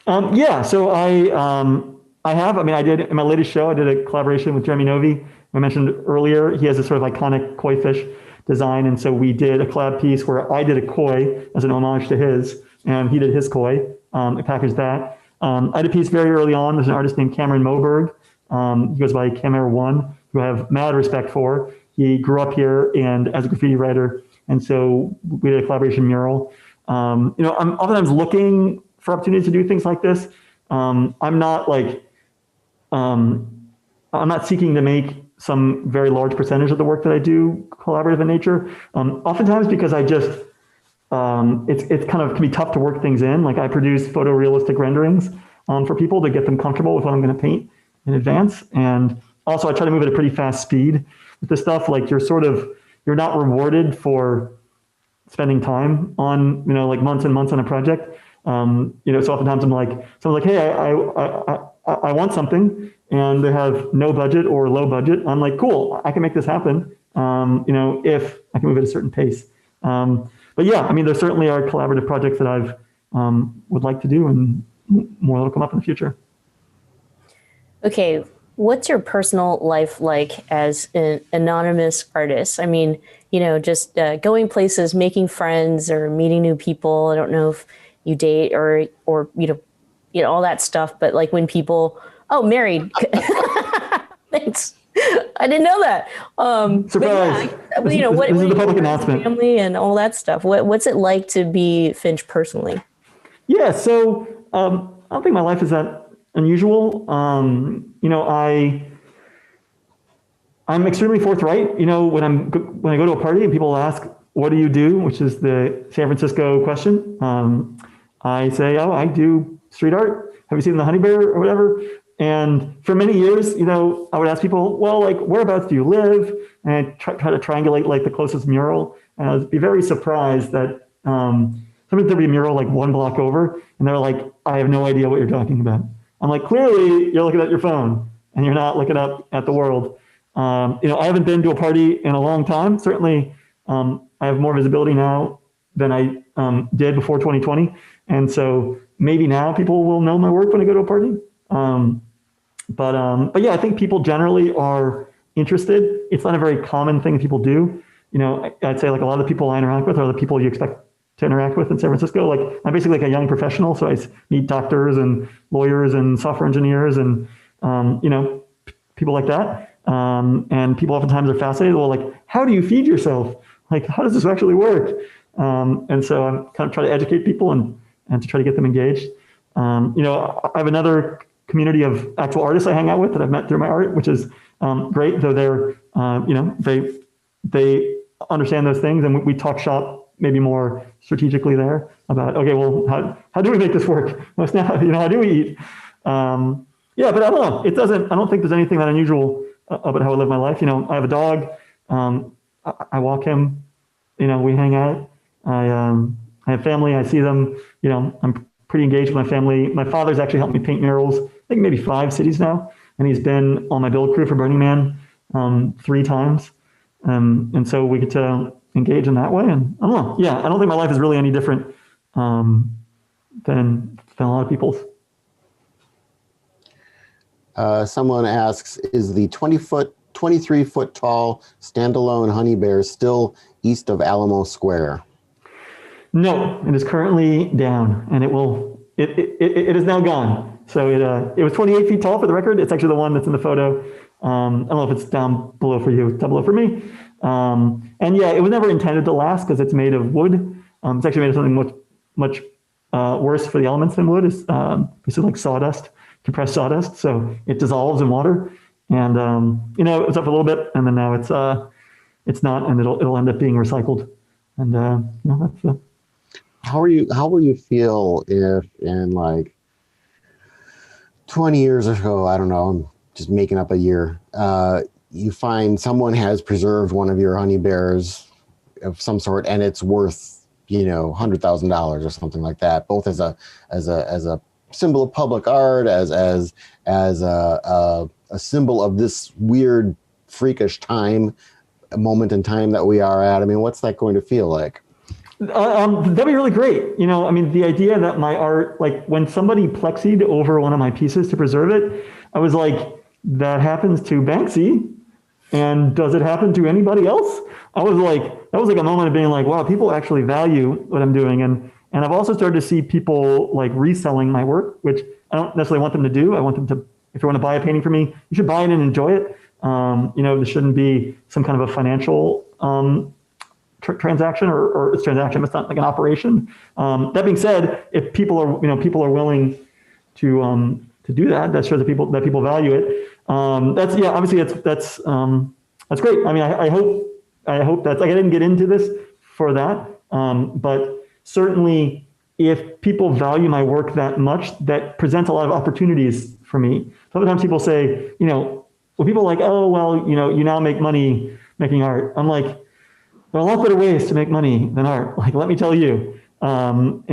So I have. I did in my latest show. I did a collaboration with Jeremy Novi. I mentioned earlier. He has a sort of iconic koi fish design, and so we did a collab piece where I did a koi as an homage to his, and he did his koi. I packaged that. I had a piece very early on. There's an artist named Cameron Moberg. He goes by Camer1, who I have mad respect for. He grew up here and as a graffiti writer, and so we did a collaboration mural. I'm oftentimes looking for opportunities to do things like this. I'm not seeking to make some very large percentage of the work that I do collaborative in nature. Oftentimes because I just, it's kind of can be tough to work things in. Like I produce photorealistic renderings for people to get them comfortable with what I'm going to paint in advance. And also I try to move at a pretty fast speed with this stuff. Like you're not rewarded for spending time on, like months and months on a project. So oftentimes I'm like, someone's like, hey, I want something, and they have no budget or low budget. I'm like, cool, I can make this happen. If I can move at a certain pace. But yeah, there certainly are collaborative projects that I've would like to do, and more that'll come up in the future. Okay, what's your personal life like as an anonymous artist? Just going places, making friends, or meeting new people. I don't know if you date or all that stuff, but like when people, married. Thanks. I didn't know that. Surprise. This is the public announcement. Family and all that stuff. What's it like to be Finch personally? Yeah, so I don't think my life is that unusual. I'm extremely forthright. When I go to a party and people ask, "What do you do?" which is the San Francisco question. I say, "Oh, I do street art." have you seen the honey bear or whatever? And for many years, I would ask people, well, like, whereabouts do you live? And I'd try to triangulate like the closest mural. And I'd be very surprised that sometimes there'd be a mural like 1 block over, and they're like, I have no idea what you're talking about. I'm like, clearly you're looking at your phone and you're not looking up at the world. I haven't been to a party in a long time. Certainly, I have more visibility now than I did before 2020. And so maybe now people will know my work when I go to a party. But yeah, I think people generally are interested. It's not a very common thing people do. I'd say like a lot of the people I interact with are the people you expect to interact with in San Francisco. Like I'm basically like a young professional, so I meet doctors and lawyers and software engineers and people like that. And people oftentimes are fascinated. Well, like, how do you feed yourself? Like, how does this actually work? And so I'm kind of trying to educate people and to try to get them engaged. I have another community of actual artists I hang out with that I've met through my art, which is great. Though they're, they understand those things, and we talk shop maybe more strategically there about, okay, well, how do we make this work? What's now, how do we eat? Yeah, but I don't know. I don't think there's anything that unusual about how I live my life. I have a dog. I walk him. We hang out. I have family. I see them. I'm pretty engaged with my family. My father's actually helped me paint murals, I think maybe 5 cities now, and he's been on my build crew for Burning Man 3 times. And so we get to engage in that way. And I don't know. Yeah, I don't think my life is really any different than a lot of people's. Someone asks, is the 23-foot tall standalone honey bear still east of Alamo Square? No, it is currently down, and it is now gone. So it was 28 feet tall for the record. It's actually the one that's in the photo. I don't know if it's down below for you, it's down below for me. And yeah, it was never intended to last because it's made of wood. It's actually made of something much worse for the elements than wood. It's basically like sawdust, compressed sawdust. So it dissolves in water. And it was up for a little bit, and then now it's not, and it'll end up being recycled. And that's How will you feel if in like 20 years ago, I don't know, I'm just making up a year, you find someone has preserved one of your honey bears of some sort, and it's worth, $100,000 or something like that, both as a symbol of public art, as a symbol of this weird, freakish moment in time that we are at. I mean, what's that going to feel like? That'd be really great. The idea that my art, like when somebody plexied over one of my pieces to preserve it, I was like, that happens to Banksy. And does it happen to anybody else? That was like a moment of being like, wow, people actually value what I'm doing. And I've also started to see people like reselling my work, which I don't necessarily want them to do. I want them to, if you want to buy a painting from me, you should buy it and enjoy it. There shouldn't be some kind of a financial transaction or it's transaction, but it's not like an operation. That being said, if people are willing to do that, that shows that people value it. Obviously that's great. I mean, I hope that's like, I didn't get into this for that. But certainly if people value my work that much, that presents a lot of opportunities for me. Sometimes people say, people are like, oh, well, you now make money making art. I'm like, there are a lot better ways to make money than art. Like, let me tell you. And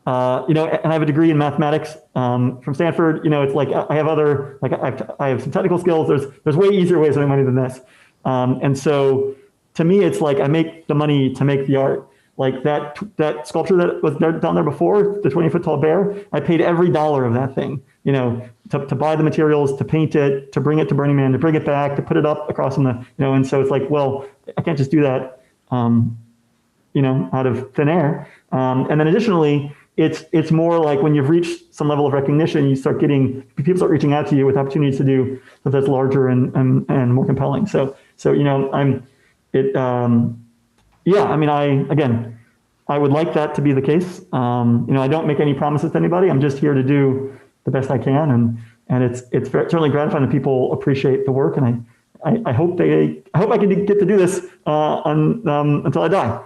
I have a degree in mathematics from Stanford. It's like I have other, like I have some technical skills. There's way easier ways to make money than this. And so to me, it's like I make the money to make the art. Like that sculpture that was down there before, the 20-foot tall bear, I paid every dollar of that thing, to buy the materials, to paint it, to bring it to Burning Man, to bring it back, to put it up across in the, and so it's like, well, I can't just do that, out of thin air. And then additionally, it's more like when you've reached some level of recognition, people start reaching out to you with opportunities to do stuff that's larger and more compelling. So I would like that to be the case. I don't make any promises to anybody. I'm just here to do the best I can, and it's certainly gratifying that people appreciate the work, and I hope I can get to do this until I die.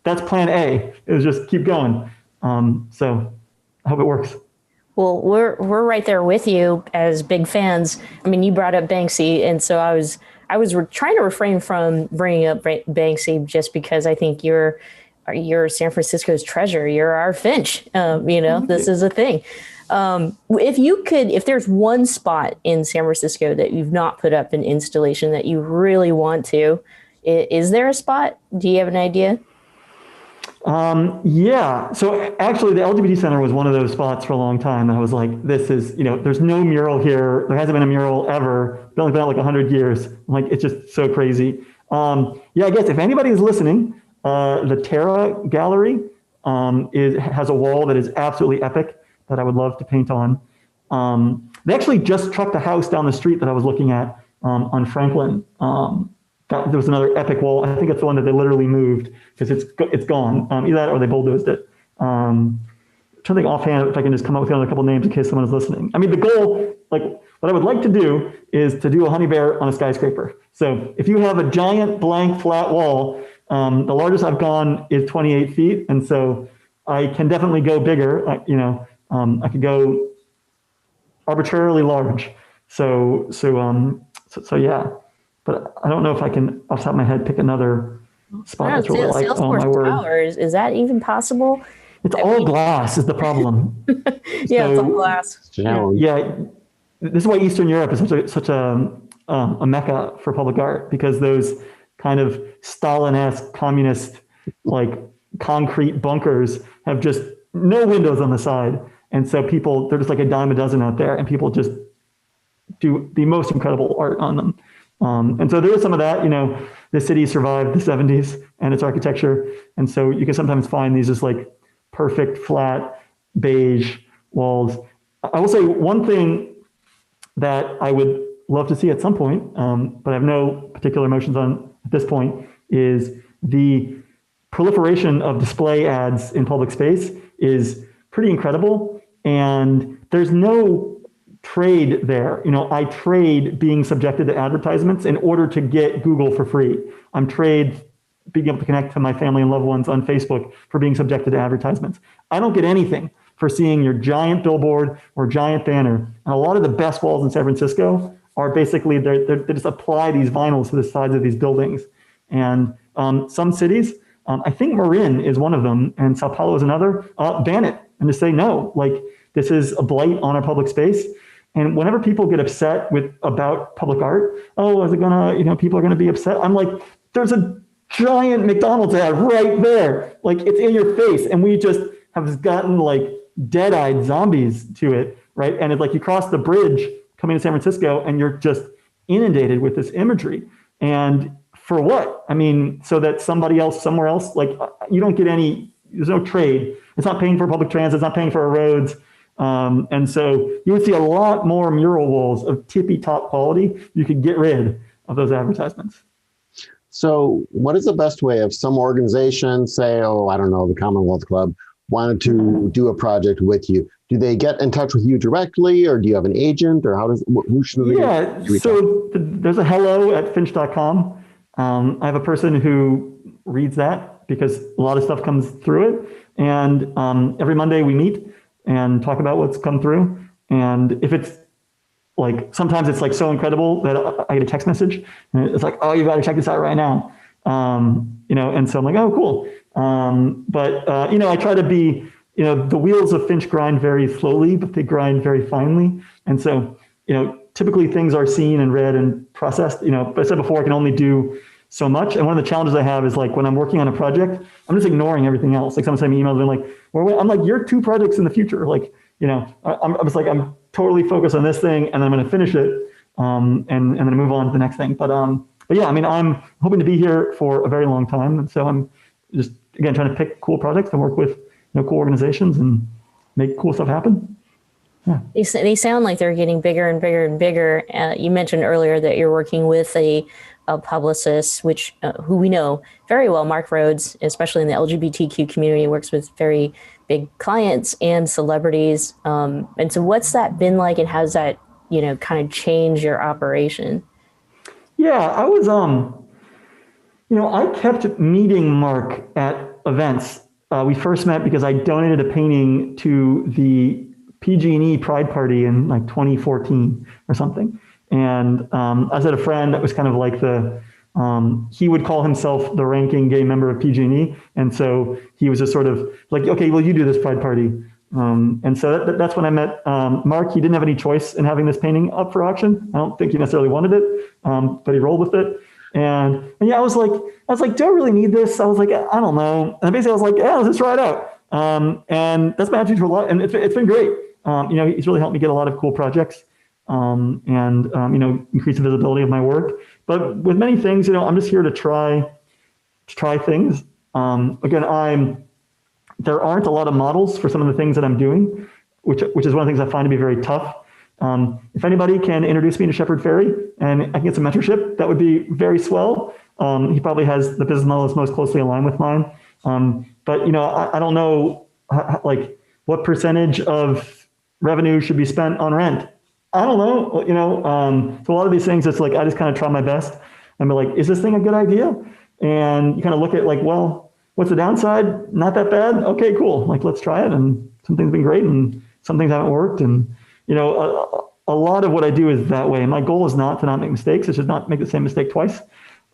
That's plan A, is just keep going. So I hope it works. Well, we're right there with you as big fans. I mean, you brought up Banksy, and so I was trying to refrain from bringing up Banksy just because I think you're San Francisco's treasure. You're our Finch. This is a thing. If there's one spot in San Francisco that you've not put up an installation that you really want to, is there a spot? Do you have an idea? Yeah. So actually, the LGBT Center was one of those spots for a long time. I was like, this is, there's no mural here. There hasn't been a mural ever. It's only been out like 100 years. I'm like, it's just so crazy. Yeah, I guess if anybody is listening, the Terra Gallery has a wall that is absolutely epic that I would love to paint on. They actually just trucked a house down the street that I was looking at on Franklin. There was another epic wall. I think it's the one that they literally moved because it's gone. Either that or they bulldozed it. I'm trying to think offhand if I can just come up with another couple names in case someone is listening. I mean, the goal, like what I would like to do is to do a honey bear on a skyscraper. So if you have a giant blank flat wall, the largest I've gone is 28 feet. And so I can definitely go bigger. I could go arbitrarily large. So yeah. But I don't know if I can, off the top of my head, pick another spot that's really like, oh my word. Towers, is that even possible? It's all glass is the problem. Yeah, it's all glass. Yeah, this is why Eastern Europe is such a mecca for public art, because those kind of Stalin-esque communist, like concrete bunkers have just no windows on the side. And so they're just like a dime a dozen out there, and people just do the most incredible art on them. And so there is some of that, the city survived the 70s and its architecture. And so you can sometimes find these just like perfect, flat, beige walls. I will say one thing that I would love to see at some point, but I have no particular emotions on at this point, is the proliferation of display ads in public space is pretty incredible. And there's no trade there. I trade being subjected to advertisements in order to get Google for free. I'm trade being able to connect to my family and loved ones on Facebook for being subjected to advertisements. I don't get anything for seeing your giant billboard or giant banner. And a lot of the best walls in San Francisco are basically, they just apply these vinyls to the sides of these buildings. And some cities, I think Marin is one of them, and Sao Paulo is another, ban it and just say, no, like this is a blight on our public space. And whenever people get upset about public art, is it gonna, people are gonna be upset. I'm like, there's a giant McDonald's ad right there. Like it's in your face. And we just have gotten like dead-eyed zombies to it, right? And it's like you cross the bridge coming to San Francisco and you're just inundated with this imagery. And for what? I mean, so that somebody else, somewhere else, like you don't get there's no trade. It's not paying for public transit. It's not paying for our roads. And so you would see a lot more mural walls of tippy top quality. You could get rid of those advertisements. So what is the best way if some organization, say, I don't know, the Commonwealth Club, wanted to do a project with you? Do they get in touch with you directly, or do you have an agent, or who should they? Yeah, so there's a hello@finch.com. I have a person who reads that because a lot of stuff comes through it. And every Monday we meet and talk about what's come through. And if it's like, sometimes it's like so incredible that I get a text message and it's like, you got to check this out right now. And so I'm like, oh, cool. I try to be, the wheels of Finch grind very slowly, but they grind very finely. And so, typically things are seen and read and processed, but I said before, I can only do so much. And one of the challenges I have is like, when I'm working on a project, I'm just ignoring everything else. Like someone sent me emails and like, I'm like, you're 2 projects in the future. Like, I'm just like, I'm totally focused on this thing and then I'm going to finish it and then move on to the next thing. But yeah, I mean, I'm hoping to be here for a very long time. And so I'm just, again, trying to pick cool projects and work with cool organizations and make cool stuff happen. Yeah. They sound like they're getting bigger and bigger and bigger. You mentioned earlier that you're working with a publicist, who we know very well, Mark Rhodes, especially in the LGBTQ community, works with very big clients and celebrities. And so what's that been like, and how's that, kind of change your operation? Yeah, I was, I kept meeting Mark at events we first met because I donated a painting to the PG&E Pride Party in like 2014 or something. And I had a friend that was kind of like he would call himself the ranking gay member of PG&E. And so he was just sort of like, okay, well, you do this Pride Party. And so that's when I met Mark. He didn't have any choice in having this painting up for auction. I don't think he necessarily wanted it, but he rolled with it. And yeah, I was like, do I really need this? I was like, I don't know. And basically I was like, yeah, let's just try it out. And that's my attitude for a lot. And it's been great. He's really helped me get a lot of cool projects and increase the visibility of my work. But with many things, I'm just here to try things. Again, there aren't a lot of models for some of the things that I'm doing, which is one of the things I find to be very tough. If anybody can introduce me to Shepard Fairey and I can get some mentorship, that would be very swell. He probably has the business model that's most closely aligned with mine. But I don't know what percentage of revenue should be spent on rent. I don't know. So a lot of these things, it's like I just kind of try my best and be like, is this thing a good idea? And you kind of look at like, well, what's the downside? Not that bad. Okay, cool. Like, let's try it. And some things have been great and some things haven't worked. And a lot of what I do is that way. My goal is not to not make mistakes. It's just not make the same mistake twice.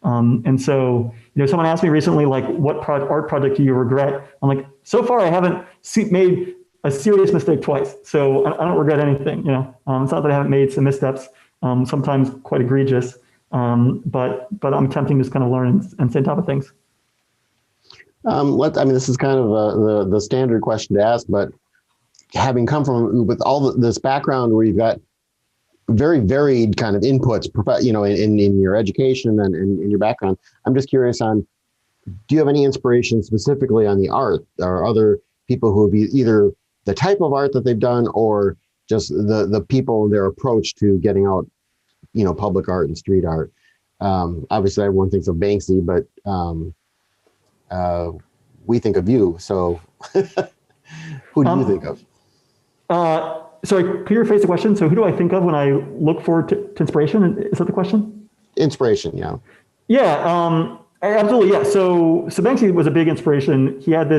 And so, someone asked me recently, like, what art project do you regret? I'm like, so far I haven't made a serious mistake twice. So I don't regret anything, It's not that I haven't made some missteps, sometimes quite egregious, but I'm attempting to just kind of learn and stay on top of things. This is kind of the standard question to ask, but having come from with all this background where you've got very varied kind of inputs, in your education and in your background, I'm just curious on, do you have any inspiration specifically on the art or other people who have either the type of art that they've done or just the people, their approach to getting out, public art and street art? Obviously everyone thinks of Banksy, but we think of you. So who do you think of? Sorry, could you rephrase the question? So who do I think of when I look forward to inspiration? Is that the question? Inspiration, yeah. Yeah, absolutely, yeah. So Banksy was a big inspiration. He had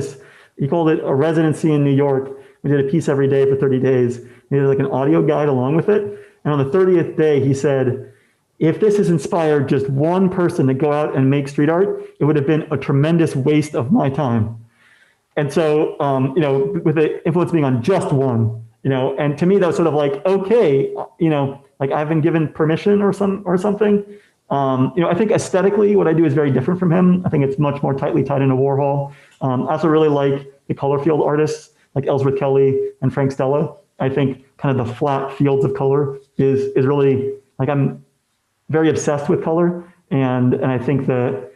he called it a residency in New York. We did a piece every day for 30 days. He did like an audio guide along with it. And on the 30th day, he said, if this has inspired just one person to go out and make street art, it would have been a tremendous waste of my time. And so, with the influence being on just one, and to me, that was sort of like, okay, like I've been given permission or something. I think aesthetically, what I do is very different from him. I think it's much more tightly tied into Warhol. I also really like the color field artists like Ellsworth Kelly and Frank Stella. I think kind of the flat fields of color is really, like, I'm very obsessed with color. And I think the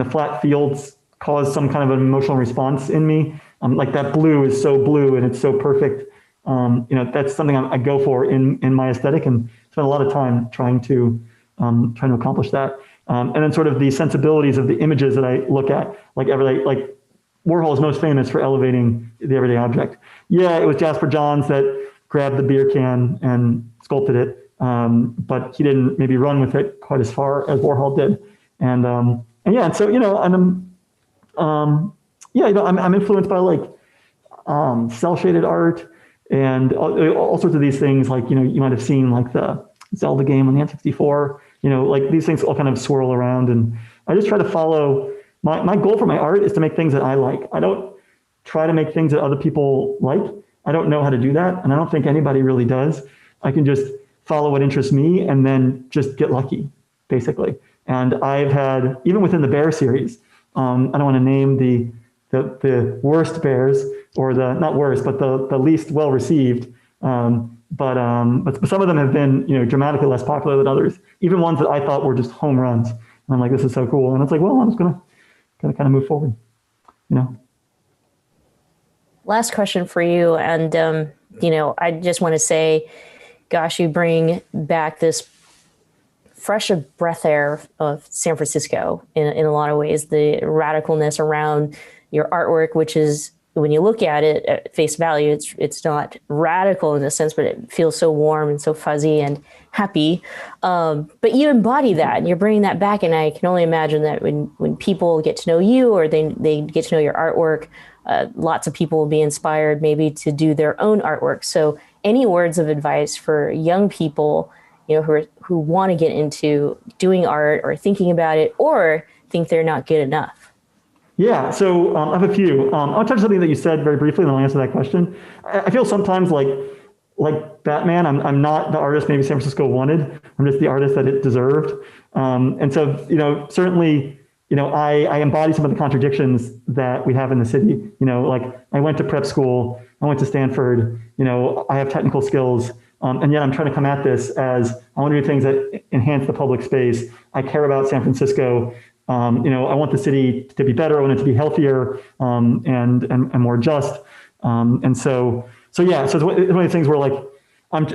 flat fields cause some kind of an emotional response in me. Like that blue is so blue and it's so perfect. That's something I go for in my aesthetic, and spend a lot of time trying to accomplish that. And then sort of the sensibilities of the images that I look at, like Warhol is most famous for elevating the everyday object. Yeah, it was Jasper Johns that grabbed the beer can and sculpted it, but he didn't maybe run with it quite as far as Warhol did. And so I'm influenced by like cell shaded art and all sorts of these things. Like you might have seen like the Zelda game on the N64. Like these things all kind of swirl around, and I just try to follow. My goal for my art is to make things that I like. I don't try to make things that other people like. I don't know how to do that, and I don't think anybody really does. I can just follow what interests me and then just get lucky, basically. And I've had, even within the bear series, I don't want to name the worst bears, or not worst, but the least well received. But some of them have been dramatically less popular than others. Even ones that I thought were just home runs. And I'm like, this is so cool. And it's like, well, I'm just gonna kind of move forward. Last question for you, and I just want to say, gosh, you bring back this fresh breath air of San Francisco in a lot of ways. The radicalness around your artwork, which is when you look at it at face value, it's not radical in a sense, but it feels so warm and so fuzzy and happy. But you embody that and you're bringing that back. And I can only imagine that when people get to know you or they get to know your artwork, lots of people will be inspired maybe to do their own artwork. So any words of advice for young people, who want to get into doing art or thinking about it or think they're not good enough? Yeah, so I have a few. I'll touch on something that you said very briefly, and then I'll answer that question. I feel sometimes like Batman, I'm not the artist maybe San Francisco wanted. I'm just the artist that it deserved. And so, certainly, I embody some of the contradictions that we have in the city. Like I went to prep school, I went to Stanford, I have technical skills, and yet I'm trying to come at this as I want to do things that enhance the public space. I care about San Francisco. I want the city to be better. I want it to be healthier and more just. So it's one of the things where like I'm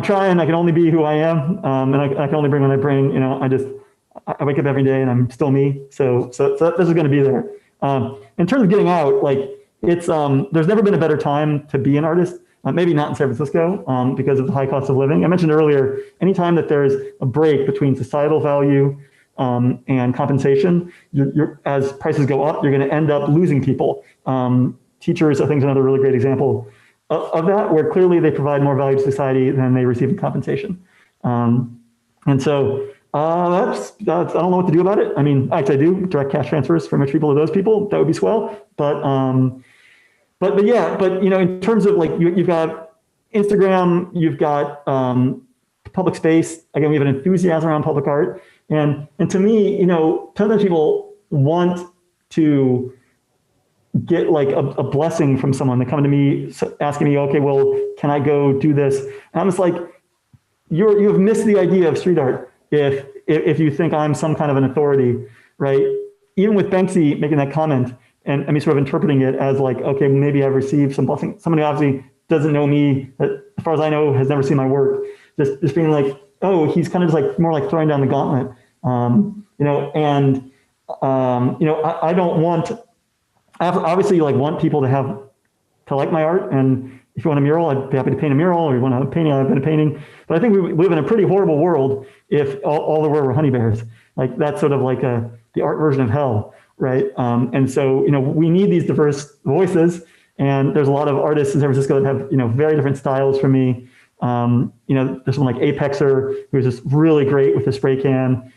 trying. I can only be who I am, and I can only bring what I bring. I wake up every day and I'm still me. So this is going to be there. In terms of getting out, like it's there's never been a better time to be an artist. Maybe not in San Francisco because of the high cost of living. I mentioned earlier, anytime that there's a break between societal value and compensation, as prices go up, you're going to end up losing people. Teachers, I think, is another really great example of that, where clearly they provide more value to society than they receive in compensation. And so that's I don't know what to do about it. I mean, actually, I do direct cash transfers from rich people to those people. That would be swell. But in terms of like you've got Instagram, you've got public space. Again, we have an enthusiasm around public art. And to me, sometimes people want to get like a blessing from someone. They come to me asking me, okay, well, can I go do this? And I'm just like, you have missed the idea of street art if you think I'm some kind of an authority, right? Even with Banksy making that comment and I mean, sort of interpreting it as like, okay, maybe I've received some blessing. Somebody obviously doesn't know me, that, as far as I know, has never seen my work. Just being like, oh, he's kind of just like more like throwing down the gauntlet, I don't want. I obviously like want people to like my art, and if you want a mural, I'd be happy to paint a mural, or if you want a painting, I've been a painting. But I think we live in a pretty horrible world if all there were honey bears. Like that's sort of like the art version of hell, right? And so we need these diverse voices, and there's a lot of artists in San Francisco that have very different styles from me. There's someone like Apexer who's just really great with the spray can.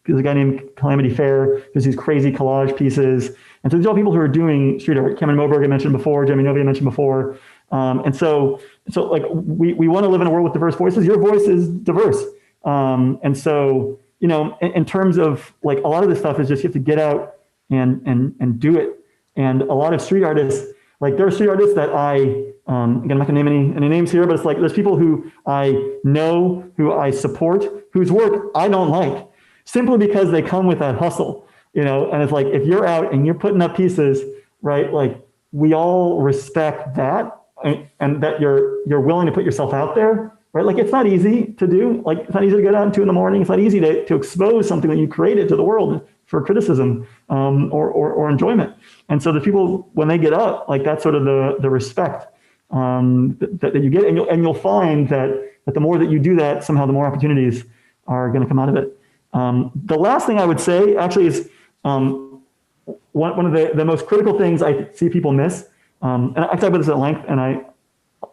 There's a guy named Calamity Fair who's these crazy collage pieces. And so these are all people who are doing street art. Cameron Moberg I mentioned before, Jamie Novi I mentioned before. And so like we want to live in a world with diverse voices. Your voice is diverse. And so, in terms of like a lot of this stuff is just you have to get out and do it. And a lot of street artists, like there are street artists that again, I'm not gonna name any names here, but it's like there's people who I know, who I support, whose work I don't like, simply because they come with that hustle, and it's like, if you're out and you're putting up pieces, right? Like we all respect that and that you're willing to put yourself out there, right? Like it's not easy to do, like it's not easy to get out at 2 a.m. It's not easy to expose something that you created to the world for criticism or enjoyment. And so the people, when they get up, like that's sort of the respect that you get, and you'll find that the more that you do that, somehow the more opportunities are going to come out of it. The last thing I would say actually is one of the most critical things I see people miss. And I talk about this at length, and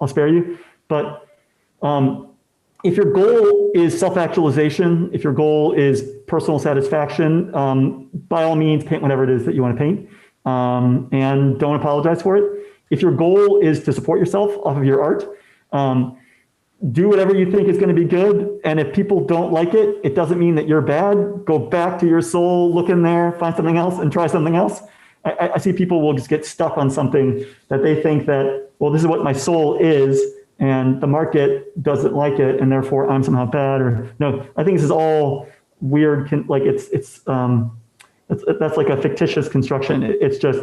I'll spare you. But if your goal is self-actualization, if your goal is personal satisfaction, by all means, paint whatever it is that you want to paint, and don't apologize for it. If your goal is to support yourself off of your art, do whatever you think is going to be good. And if people don't like it, it doesn't mean that you're bad. Go back to your soul, look in there, find something else, and try something else. I see people will just get stuck on something that they think that, well, this is what my soul is, and the market doesn't like it, and therefore I'm somehow bad. Or no, I think this is all weird. Like that's like a fictitious construction. It's just,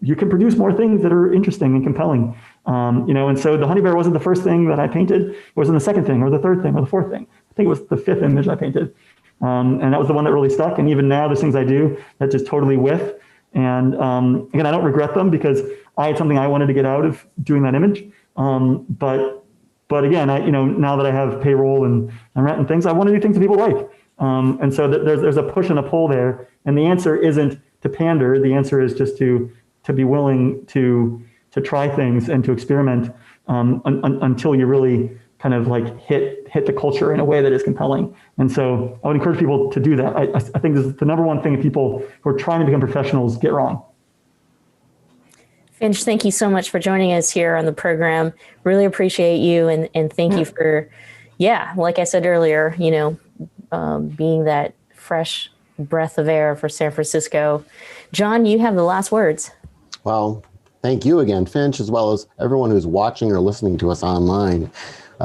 you can produce more things that are interesting and compelling. And so the honey bear wasn't the first thing that I painted. It wasn't the second thing or the third thing or the fourth thing. I think it was the fifth image I painted. And that was the one that really stuck. And even now there's things I do that just totally whiff. And again, I don't regret them because I had something I wanted to get out of doing that image. But again, now that I have payroll and rent and things, I want to do things that people like. And so there's a push and a pull there. And the answer isn't to pander. The answer is just to be willing to try things and to experiment until you really kind of like hit the culture in a way that is compelling. And so I would encourage people to do that. I think this is the number one thing that people who are trying to become professionals get wrong. Finch, thank you so much for joining us here on the program. Really appreciate you, and thank you for, like I said earlier, being that fresh breath of air for San Francisco. John, you have the last words. Well, thank you again, Finch, as well as everyone who's watching or listening to us online.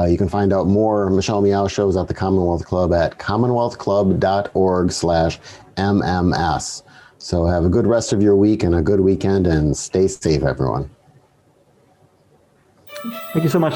You can find out more Michelle Meow shows at the Commonwealth Club at commonwealthclub.org/MMS. So have a good rest of your week and a good weekend, and stay safe, everyone. Thank you so much.